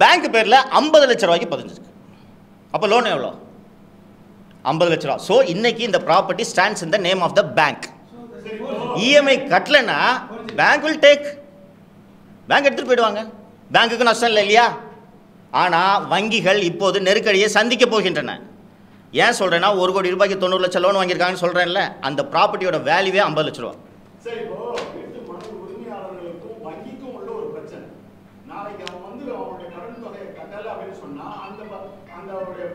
பேங்க் பேரில் 50 லட்ச ரூபாய்க்கு பதிஞ்சிருக்கு. அப்போ லோன் எவ்வளோ? 50 லட்ச ரூபா. ஸோ இன்னைக்கு இந்த property stands in the name of the bank. EMI கட்டலைன்னா பேங்க் வில் டேக், பேங்க் எடுத்துகிட்டு போயிடுவாங்க. பேங்க்குக்கு நஷ்டம் இல்லை இல்லையா? ஆனால் வங்கிகள் இப்போது நெருக்கடியை சந்திக்க போகின்றன. ஏன் சொல்கிறேன்னா 1 கோடி ரூபாய்க்கு 90 லட்சம் லோன் வாங்கியிருக்காங்கன்னு சொல்கிறேன்ல, அந்த ப்ராப்பர்ட்டியோட வேல்யூவே 50 லட்ச ரூபா. சரி, இப்போ வீட்டு மனை உரிமையாளர்களுக்கும் வங்கிக்கும் உள்ள ஒரு பிரச்சனை. நாளைக்கு அவன் வந்து அவனுடைய கடன் தொகையை கட்டல அப்படின்னு சொன்னா அந்த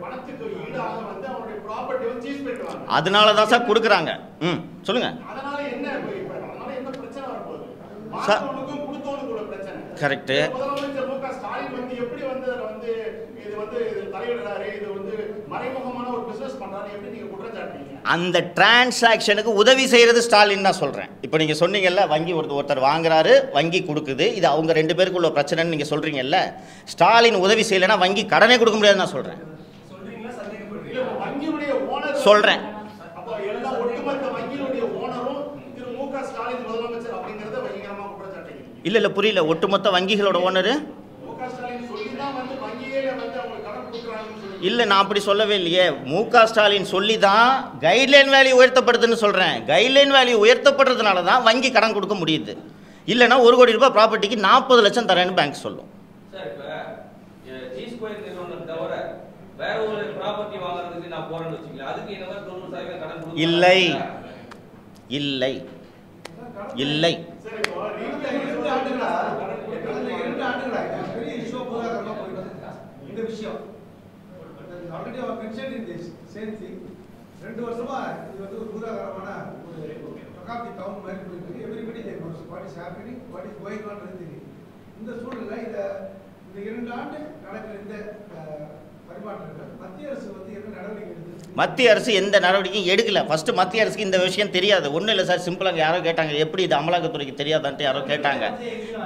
பணத்துக்கு ஈடாக வந்து அவனுடைய ப்ராப்பர்ட்டி வந்து சீஸ் பண்ணிடுவாங்க. அதனால தான் சார் கொடுக்குறாங்க. சொல்லுங்க. அதனால என்ன பிரச்சனை வரப்போகுது? வாங்குறவனுக்கும் கொடுத்தவனுக்கு உள்ள பிரச்சனை. கரெக்ட். முதலமைச்சர் மு க ஸ்டாலின் வந்து எப்படி வந்து இது வந்து தலையிடுறாரு, இது வந்து மறைமுகமான ஒரு பிசினஸ் பண்றாரு, எப்படி நீங்க குற்றச்சாட்டுறீங்க? அந்த டிரான்சாக்ஷனுக்கு உதவி செய்யறது ஸ்டாலின் தான் சொல்றேன். இப்போ நீங்க சொன்னீங்கல்ல, வங்கி ஒருத்தர் வாங்குறாரு, வங்கி கொடுக்குது, இது அவங்க 2 பேருக்குள்ள பிரச்சனைன்னு நீங்க சொல்றீங்கல்ல. ஸ்டாலின் உதவி செய்யலைன்னா வங்கி கடனே கொடுக்க முடியாதுன்னு நான் சொல்றேன். வங்கியுடைய ஓனர் சொல்றேன். அப்போ எல்லா ஒட்டுமொத்த வங்கியுடைய ஓனரும் திரு மு க ஸ்டாலின் முதலமைச்சர் அப்படிங்கறத பயங்கரமா குற்றச்சாட்டுறீங்க. இல்ல புரியல. ஒட்டுமொத்த வங்கிகளோட ஓனர் மு க ஸ்டாலின் சொல்லி தான் வந்து வங்கியில வந்து அவங்க கடன் கொடுக்குறாங்கன்னு சொல்லி. இல்லை, நான் அப்படி சொல்லவே இல்லையே. மு க ஸ்டாலின் சொல்லி தான் கைட்லைன் வேல்யூ உயர்த்தப்படுதுன்னு சொல்கிறேன். கைட்லைன் வேல்யூ உயர்த்தப்படுறதுனால தான் வங்கி கடன் கொடுக்க முடியுது. இல்லைன்னா 1 கோடி ரூபாய் ப்ராப்பர்ட்டிக்கு 40 லட்சம் தரேன்னு பேங்க் சொல்லும். சார், இப்போ ஜி ஸ்கொயர் நிறுவனம் தவிர வேற ஒரு ப்ராப்பர்ட்டி வாங்குறதுக்கு நான் போறேன்னு வச்சுக்கல, அதுக்கு என்ன 90% கடன் கொடுக்க இல்லை இல்லை இல்லை. சரி, இப்போ 2 ஆண்டுகளா பெரிய இஷ்யூ பூதாகரமா போயிட்டு இந்த விஷயம் ஆல்ரெடி அவர் mention in this same thing. 2 வருஷமா இது வந்து ஒரு பூதாகரமான ஒரு பிரகாப்தி டவுன் மாதிரி போயிட்டு everybody they knows what is happening, what is going on தெரியும். இந்த சூழ்நிலை இந்த 2 ஆண்டு நடக்கிற இந்த பரிமாற்றங்கள் மத்திய அரசு வந்து என்ன நடவடிக்கை எடுத்து? மத்திய அரசு எந்த நடவடிக்கையும் எடுக்கல. ஃபர்ஸ்ட் மத்திய அரசுக்கு இந்த விஷயம் தெரியாது. ஒன்றும் இல்லை சார், சிம்பிளாக யாரோ கேட்டாங்க, எப்படி இது அமலாக்கத்துறைக்கு தெரியாதான்ட்டு யாரோ கேட்டாங்க.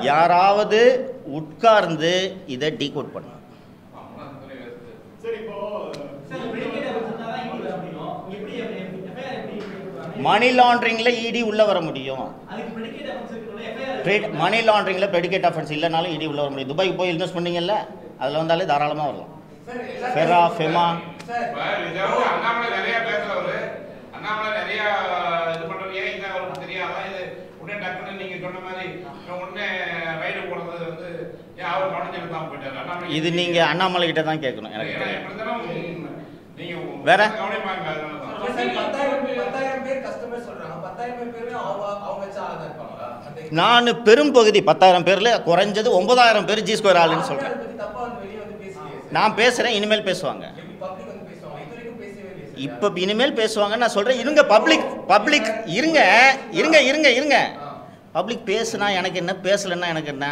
யாராவது உட்கார்ந்து இதை டீகோட் பண்ணும். சரி, இப்போ மணி லாண்டரிங்ல இடி உள்ள வர முடியும். மணி லாண்டரிங்ல ப்ரெடிகேட் ஆஃபென்ஸ் இல்லைனாலும் இடி உள்ள வர முடியும். துபாய்க்கு போய் இன்வெஸ்ட் பண்ணீங்கல்ல, அதில் வந்தாலே தாராளமாக வரலாம். ஃபெரா ஃபெமா அண்ணாமலை நிறைய பேசுறவரு, அண்ணாமலை நிறைய இது பண்றது ஏன் இந்த அவருக்கு தெரியாதா? இது உடனே டக்குன்னு நீங்க சொன்ன மாதிரி உடனே ரைடு போனது வந்து ஏன் அவர் கவனிச்சு தான் போயிட்டாரு அண்ணாமலை? இது நீங்க அண்ணாமலை கிட்ட தான் கேட்கணும். எனக்கு நீங்க வேற கவனிப்பாங்க. 10,000 பேர் கஸ்டமர் சொல்றாங்க. 10,000 பேர் அவங்க வச்சு ஆளா இருப்பாங்களா? நான் பெரும் பகுதி 10,000 பேர்ல குறைஞ்சது 9,000 பேர் ஜி ஸ்கொயர் ஆளுன்னு சொல்றேன். நான் பேசுறேன், இனிமேல் பேசுவாங்க. இப்ப இனிமேல் பேசுவாங்க நான் சொல்றேன். இருங்க, பப்ளிக் இருங்க இருங்க இருங்க இருங்க. பப்ளிக் பேசுனா எனக்கு என்ன, பேசலன்னா எனக்கு என்ன?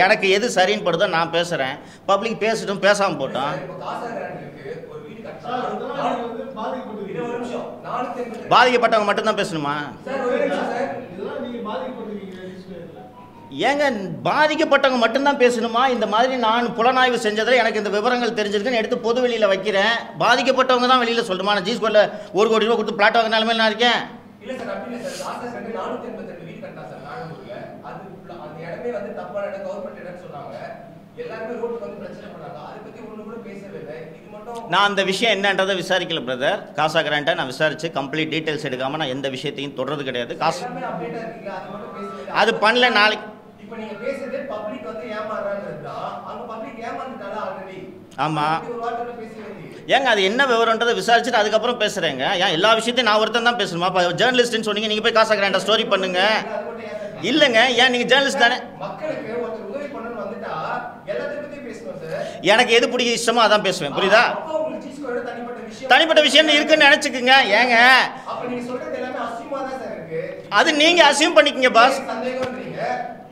எனக்கு எது சரின்னு படுதோ நான் பேசுறேன். பப்ளிக் பேசட்டும், பேசாம போட்டோம். பாதிக்கப்பட்டவங்க மட்டும்தான் பேசணுமா? ஏங்க, பாதிக்கப்பட்டவங்க மட்டும்தான் பேசணுமா? இந்த மாதிரி நான் புலனாய்வு செஞ்சதில் எனக்கு இந்த விவரங்கள் தெரிஞ்சிருக்குன்னு எடுத்து பொது வெளியில் வைக்கிறேன். பாதிக்கப்பட்டவங்க தான் வெளியில் சொல்லணுமா? நான் ஜி ஸ்கொயர்ல 1 கோடி ரூபாய் கொடுத்து பிளாட் வாங்கினாலுமே நான் இருக்கேன். இல்ல சார், அப்படி இல்ல சார். 482 வீடு கட்டா சார் நாகூர்ல. அது அந்த இடமே வந்து தப்பான இடம், கவர்மெண்ட் இடம்னு சொன்னாங்க. எல்லாரும் ரோட்ல வந்து பிரச்சனை பண்ணாங்க. அதை பத்தி ஒண்ணு கூட பேசவே இல்லை. இது மட்டும் நான் அந்த விஷயம் என்னன்றதை விசாரிக்கல பிரதர். காசா கிராண்ட்டை நான் விசாரிச்சு கம்ப்ளீட் டீடைல்ஸ் எடுக்காம நான் எந்த விஷயத்தையும் தொடர்றது கிடையாது. காசு எல்லாமே அப்டேட்டா இருக்கீங்க, அது மட்டும் பேசவே அது பண்ணல. நாளைக்கு இப்போ நீங்க பேசுறது பப்ளிக் வந்து ஏமாறாங்கன்றதா, அங்க பப்ளிக் ஏமாந்துட்டால ஆல்ரெடி. ஆமா, ஒரு வார்த்தை பேசவே இல்லை. ஏங்க அது என்ன விவரன்றதை விசாரிச்சுட்டு அதுக்கப்புறம் பேசுகிறேங்க. ஏன் எல்லா விஷயத்தையும் நான் ஒருத்தன் தான் பேசணுமா? இப்போ ஜேர்னலிஸ்ட்னு சொன்னீங்க, நீங்கள் போய் காசா கிராண்டா ஸ்டோரி பண்ணுங்க. இல்லைங்க, ஏன் நீங்கள் ஜேர்னலிஸ்ட் தானே? மக்களுக்கு ஒருத்தர் உதவி பண்ணணும்னு வந்துட்டா எல்லாத்தையும் பத்தி பேசணும் சார். எனக்கு எது பிடிக்க இஷ்டமோ அதான் பேசுவேன், புரியுதா? அப்போ உங்களுக்கு ஜி-ஸ்கொயரோட தனிப்பட்ட விஷயம் இருக்குன்னு நினச்சிக்குங்க. ஏங்க அப்ப நீங்க சொல்றது எல்லாமே அசியமா தான் சார் இருக்கு. அது நீங்கள் அசியூம் பண்ணிக்கங்க பாஸ். சந்தேகம்ன்றீங்க.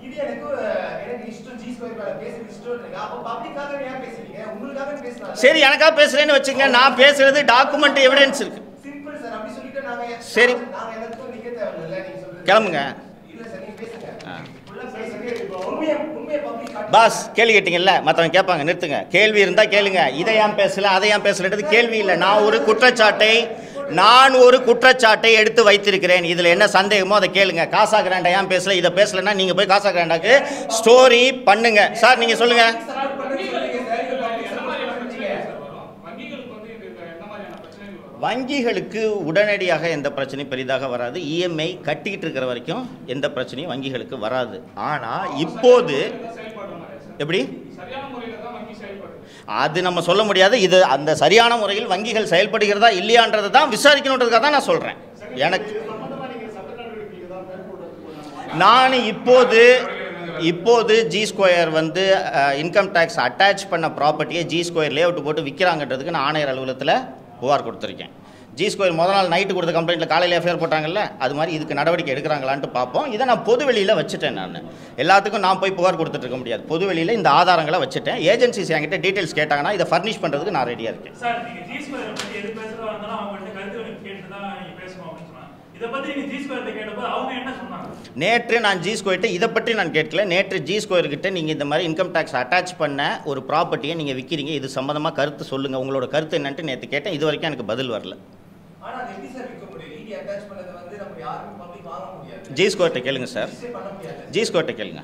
இது எனக்கு இஷ்டம், ஜி-ஸ்கொயர் மேல பேசுறது இஷ்டம்ன்றீங்க. அப்ப பப்ளிக்காக ஏன் பேசுறீங்க? உங்களுக்காக பேசலாம். சரி, எனக்காக பேசுகிறேன்னு வச்சுங்க. நான் பேசுறது டாக்குமெண்ட் எவிடன்ஸ் இருக்கு. Simple sir. அப்படி சொல்லிட்டு நாங்க சரி, நாங்க எல்லாத்துக்கும் நிக்க தேவையில்லை. நீங்க சொல்றது கிளம்புங்க. இல்ல சார், நீங்க பேசுங்க. ஃபுல்லா பேசுங்க. உண்மையை பப்ளிக் பாஸ் கேள்வி கேட்டீங்கல்ல, மற்றவங்க கேட்பாங்க, நிறுத்துங்க. கேள்வி இருந்தால் கேளுங்க. இதை ஏன் பேசல, அதை ஏன் பேசலன்றது கேள்வி இல்லை. நான் ஒரு குற்றச்சாட்டை எடுத்து வைத்திருக்கிறேன். இதில் என்ன சந்தேகமோ அதை கேளுங்க. காசா கிராண்டா ஏன் பேசல, இதை பேசலன்னா நீங்கள் போய் காசா கிராண்டாக்கு ஸ்டோரி பண்ணுங்க. சார் நீங்கள் சொல்லுங்க. வங்கிகளுக்கு உடனடியாக எந்த பிரச்சனையும் பெரிதாக வராது. இஎம்ஐ கட்டிக்கிட்டு இருக்கிற வரைக்கும் எந்த பிரச்சனையும் வங்கிகளுக்கு வராது. ஆனால் இப்போது எப்படி அது நம்ம சொல்ல முடியாது. இது அந்த சரியான முறையில் வங்கிகள் செயல்படுகிறதா இல்லையான்றதை தான் விசாரிக்கணுன்றதுக்காக தான் நான் சொல்கிறேன். எனக்கு நான் இப்போது ஜி-ஸ்கொயர் வந்து இன்கம் டேக்ஸ் அட்டாச் பண்ண ப்ராப்பர்ட்டியை ஜி-ஸ்கொயர் லேஅவுட் போட்டு விற்கிறாங்கன்றதுக்கு நான் ஆணையர் அலுவலகத்தில் புகார் கொடுத்துருக்கேன். ஜி-ஸ்கொயர் முதல் நாள் நைட்டு கொடுத்த கம்ப்ளைண்ட்டில் காலையில் எஃப்ஐஆர் போட்டாங்கல்ல, அது மாதிரி இதுக்கு நடவடிக்கை எடுக்கிறாங்களான்ட்டு பார்ப்போம். இதை நான் பொது வெளியில் வச்சுட்டேன். நான் எல்லாத்துக்கும் நான் போய் புகார் கொடுத்துட்டு இருக்க முடியாது. பொது வெளியில் இந்த ஆதாரங்களை வச்சுட்டேன். ஏஜென்சிஸ் என்கிட்ட டீட்டெயில்ஸ் கேட்டாங்கன்னா இதை ஃபர்னிஷ் பண்ணுறதுக்கு நான் ரெடியாக இருக்கேன். சார், நீங்கள் ஜி-ஸ்கொயரை பற்றி எது பேசுகிறதா இருந்தாலும் அவங்கள்ட்ட கருத்து கேட்டு தான் நீங்கள் பேசணும் அப்படின்னு சொன்னாங்க. இதை பற்றி நீங்கள் ஜி-ஸ்கொயர்கிட்ட கேட்டப்போ அவங்க என்ன சொன்னாங்க? நேற்று நான் ஜி-ஸ்கொயர்கிட்ட இதை பற்றி நான் கேட்கல. நேற்று ஜி-ஸ்கொயர்கிட்ட நீங்கள் இந்த மாதிரி இன்கம் டேக்ஸ் அட்டாச் பண்ண ஒரு ப்ராப்பர்ட்டியை நீங்கள் விற்கிறீங்க, இது சம்மந்தமாக கருத்து சொல்லுங்கள், உங்களோட கருத்து என்னன்ட்டு நேற்று கேட்டேன். இது வரைக்கும் எனக்கு பதில் வரல. ஆனா அது எப்படி சார் விற்க முடியும்? இடி அட்டாச் பண்ணது வந்து நம்ம யாரும் பப்ளிக் வாங்க முடியாது. ஜி-ஸ்கொயர்கிட்ட கேளுங்க சார். பண்ண முடியாது. ஜி-ஸ்கொயர்கிட்ட கேளுங்க.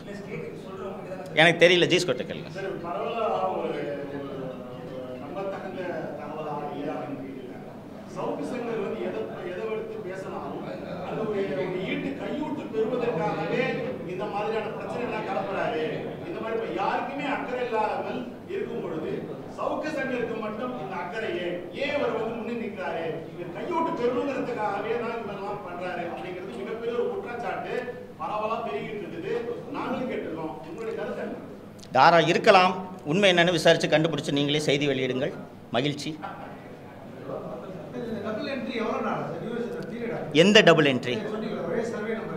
சொல்றவங்க தான் எனக்கு தெரியல. ஜி-ஸ்கொயர்கிட்ட கேளுங்க. சரி, பரவலா ஒரு நம்பத்தகுந்த தகவலாக இல்லை அப்படின்னு கேட்டுருக்காங்க. சவுக்கு சங்கர் வந்து எதை எடுத்து பேசினாலும் அது ஒரு ஈட்டு கையூட்டு பெறுவதற்காகவே இந்த மாதிரியான பிரச்சனை எல்லாம் கலப்புறாரு. இந்த மாதிரி இப்ப யாருக்குமே அக்கறை இல்லாமல் இருக்கும் பொழுது சவுக்கு சங்கருக்கு மட்டும் இந்த அக்கறை ஏன் அவர் வந்து முன்னே நிற்கிறாரு? இவர் கையோட்டு பெருங்கிறதுக்காகவே தான் இவரெல்லாம் பண்றாரு அப்படிங்கிறது மிகப்பெரிய ஒரு குற்றச்சாட்டு பரவலா பெருகிட்டு இருக்குது. நாங்களும் கேட்டிருக்கோம். உங்களுடைய கருத்து என்ன? தாரா இருக்கலாம். உண்மை என்னன்னு விசாரித்து கண்டுபிடிச்சு நீங்களே செய்தி வெளியிடுங்கள். மகிழ்ச்சி. டபுள் என்ட்ரி எவ்வளவு நாள் பீரியடா? எந்த டபுள் என்ட்ரி? ஒரே சர்வே நம்பர்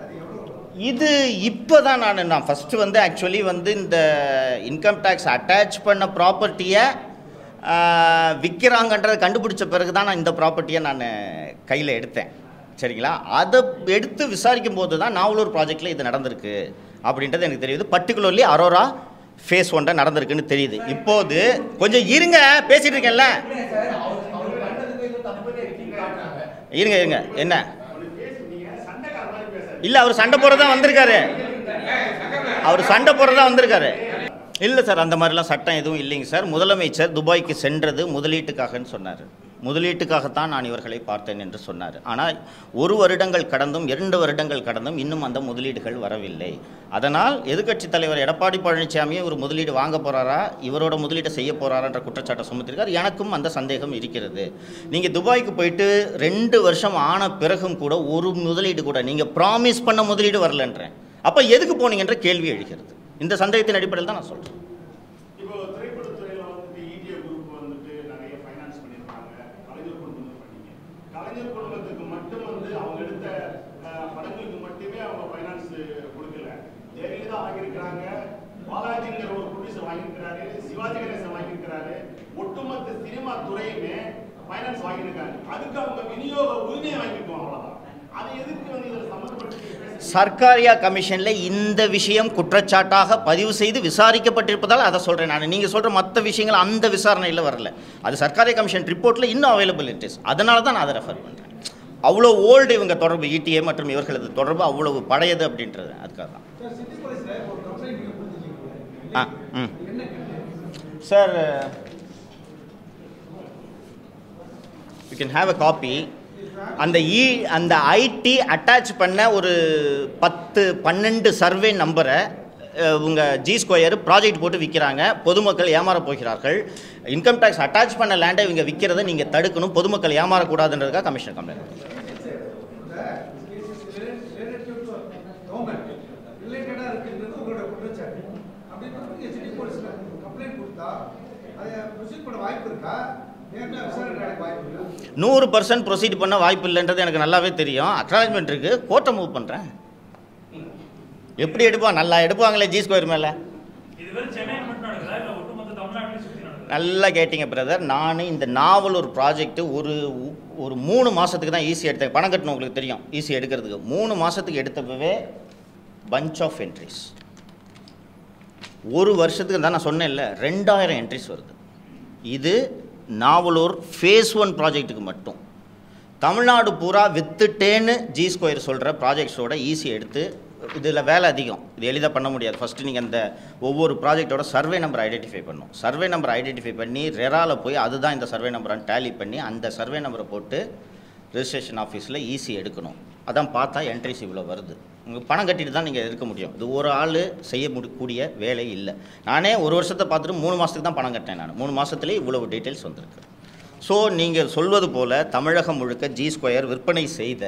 அது எவ்வளவு? இது இப்போ தான் நான் ஃபஸ்ட்டு வந்து ஆக்சுவலி வந்து இந்த இன்கம் டேக்ஸ் அட்டாச் பண்ண ப்ராப்பர்ட்டியை விற்கிறாங்கன்றதை கண்டுபிடிச்ச பிறகு தான் நான் இந்த ப்ராப்பர்ட்டியை நான் கையில் எடுத்தேன். சரிங்களா? அதை எடுத்து விசாரிக்கும் போது தான் நாவலூர் ப்ராஜெக்டில் இது நடந்திருக்கு அப்படின்றது எனக்கு தெரியுது. பர்டிகுலர்லி அரோரா ஃபேஸ் 1 நடந்திருக்குன்னு தெரியுது. இப்போது கொஞ்சம் இருங்க, பேசிகிட்டு இருக்கேன்ல. இருங்க என்ன இல்லை, அவர் சண்டை போடுறதா வந்திருக்காரு. இல்லை சார், அந்த மாதிரிலாம் சட்டம் எதுவும் இல்லைங்க சார். முதலமைச்சர் துபாய்க்கு சென்றது முதலீட்டுக்காகன்னு சொன்னார். முதலீட்டுக்காகத்தான் நான் இவர்களை பார்த்தேன் என்று சொன்னார். ஆனால் 1 வருடங்கள் கடந்தும் 2 வருடங்கள் கடந்தும் இன்னும் அந்த முதலீடுகள் வரவில்லை. அதனால் எதிர்க்கட்சித் தலைவர் எடப்பாடி பழனிசாமியே ஒரு முதலீடு வாங்க போகிறாரா, இவரோட முதலீட்டை செய்ய போகிறாரான்ற குற்றச்சாட்டை சுமத்திருக்கார். எனக்கும் அந்த சந்தேகம் இருக்கிறது. நீங்கள் துபாய்க்கு போயிட்டு 2 வருஷம் ஆன பிறகும் கூட ஒரு முதலீடு கூட நீங்கள் ப்ராமிஸ் பண்ண முதலீடு வரலன்றேன். அப்போ எதுக்கு போனீங்கன்ற கேள்வி எழுகிறது. இந்த சந்தேகத்தின் அடிப்படையில் தான் நான் சொல்கிறேன். இப்போ திரைப்படத்துறையில வந்துட்டு ஈடிஏ குரூப் வந்துட்டு நிறைய ஃபைனான்ஸ் பண்ணியிருக்காங்க. கலைஞர் குடும்பம் பண்ணீங்க. கலைஞர் குடும்பத்துக்கு மட்டும் வந்து அவங்க எடுத்த படங்களுக்கு மட்டுமே அவங்க ஃபைனான்ஸ் கொடுக்கல. ஜெயலலிதா வாங்கியிருக்கிறாங்க, பாலாஜிங்கிற ஒரு ப்ரொடியூசர் வாங்கியிருக்கிறாரு, சிவாஜி கணேசன் வாங்கியிருக்கிறாரு, ஒட்டுமொத்த சினிமா துறையுமே ஃபைனான்ஸ் வாங்கியிருக்காங்க. அதுக்கு அவங்க விநியோக உரிமையை வாங்கிக்குவோம், அவ்வளோதான். அதை எதுக்கு வந்து இதில் சம்மந்தப்படுத்தி சர்க்காரியா கமிஷனில் இந்த விஷயம் குற்றச்சாட்டாக பதிவு செய்து விசாரிக்கப்பட்டிருப்பதால் அதை சொல்கிறேன் நான். நீங்கள் சொல்கிற மற்ற விஷயங்கள் அந்த விசாரணையில் வரல. அது சர்க்காரியா கமிஷன் ரிப்போர்ட்டில் இன்னும் அவைலபிள் இட் இஸ். அதனால தான் நான் அதை ரெஃபர் பண்ணுறேன். அவ்வளோ ஓல்டு இவங்க தொடர்பு, இடிஏ மற்றும் இவர்களது தொடர்பு அவ்வளவு பழையது அப்படின்றது. அதுக்காக தான் sir you can have a copy. அந்த ஐடி அட்டாச் பண்ண ஒரு 10-12 சர்வே நம்பரை உங்கள் ஜி ஸ்கொயர் ப்ராஜெக்ட் போட்டு விற்கிறாங்க, பொதுமக்கள் ஏமாற போகிறார்கள். இன்கம் டேக்ஸ் அட்டாச் பண்ண லேண்டை இவங்க விற்கிறத நீங்கள் தடுக்கணும், பொதுமக்கள் ஏமாறக்கூடாதுன்றதுக்காக கமிஷன் கம்ப்ளைண்ட். ரிலேட்டடாக இருக்குன்றது உங்களோட குற்றச்சாட்டு. அப்படின்னு ஹெச்டி போலீஸ்ல கம்ப்ளைண்ட் கொடுத்தா அதை ப்ரொசீட் பண்ண வாய்ப்பு இருக்கா? நேர்மையாக விசாரணை நடக்க வாய்ப்பு இருக்கா? 100% ப்ரொசீட் பண்ண வாய்ப்பு இல்லைன்றது எனக்கு நல்லாவே தெரியும். அக்னாலஜ்மெண்ட் இருக்குது, கோர்ட்டை மூவ் பண்ணுறேன். எப்படி எடுப்பான்? நல்லா எடுப்பாங்களே ஜி ஸ்கொயர் மேலே. நல்லா கேட்டிங்க பிரதர். நான் இந்த நாவலூர் ப்ராஜெக்ட்டு ஒரு 3 மாதத்துக்கு தான் ஈஸி எடுத்தேன். பணம் கட்டணும், உங்களுக்கு தெரியும் ஈஸி எடுக்கிறதுக்கு. 3 மாதத்துக்கு எடுத்தப்பவே பஞ்ச் ஆஃப் என்ட்ரிஸ். ஒரு வருஷத்துக்கு தான் நான் சொன்னேன்ல 2000 என்ட்ரிஸ் வருது. இது நாவலூர் ஃபேஸ் 1 ப்ராஜெக்ட்டுக்கு மட்டும். தமிழ்நாடு பூரா வித்துட்டேன்னு ஜி ஸ்கொயர் சொல்கிற ப்ராஜெக்ட்ஸோட ஈஸி எடுத்து, இதில் வேலை அதிகம், இது எளிதாக பண்ண முடியாது. ஃபஸ்ட்டு நீங்கள் அந்த ஒவ்வொரு ப்ராஜெக்டோட சர்வே நம்பர் ஐடென்டிஃபை பண்ணணும். சர்வே நம்பர் ஐடென்டிஃபை பண்ணி ரெராவில் போய் அதுதான் இந்த சர்வே நம்பரான்னு டேலி பண்ணி அந்த சர்வே நம்பரை போட்டு ரெஜிஸ்ட்ரேஷன் ஆஃபீஸில் ஈஸி எடுக்கணும். அதான் பார்த்தா என்ட்ரிஸ் இவ்வளோ வருது. உங்களுக்கு பணம் கட்டிட்டு தான் நீங்கள் இருக்க முடியும். இது ஒரு ஆள் செய்ய கூடிய வேலை இல்லை. நானே ஒரு வருஷத்தை பார்த்துட்டு 3 மாதத்துக்கு தான் பணம் கட்டினேன். நான் 3 மாதத்துலேயே இவ்வளவு டீட்டெயில்ஸ் வந்திருக்கு. ஸோ நீங்கள் சொல்வது போல் தமிழகம் முழுக்க ஜி ஸ்கொயர் விற்பனை செய்த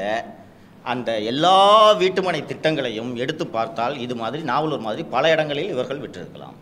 அந்த எல்லா வீட்டுமனை திட்டங்களையும் எடுத்து பார்த்தால் இது மாதிரி நாவலூர் மாதிரி பல இடங்களில் இவர்கள் விற்றிருக்கலாம்.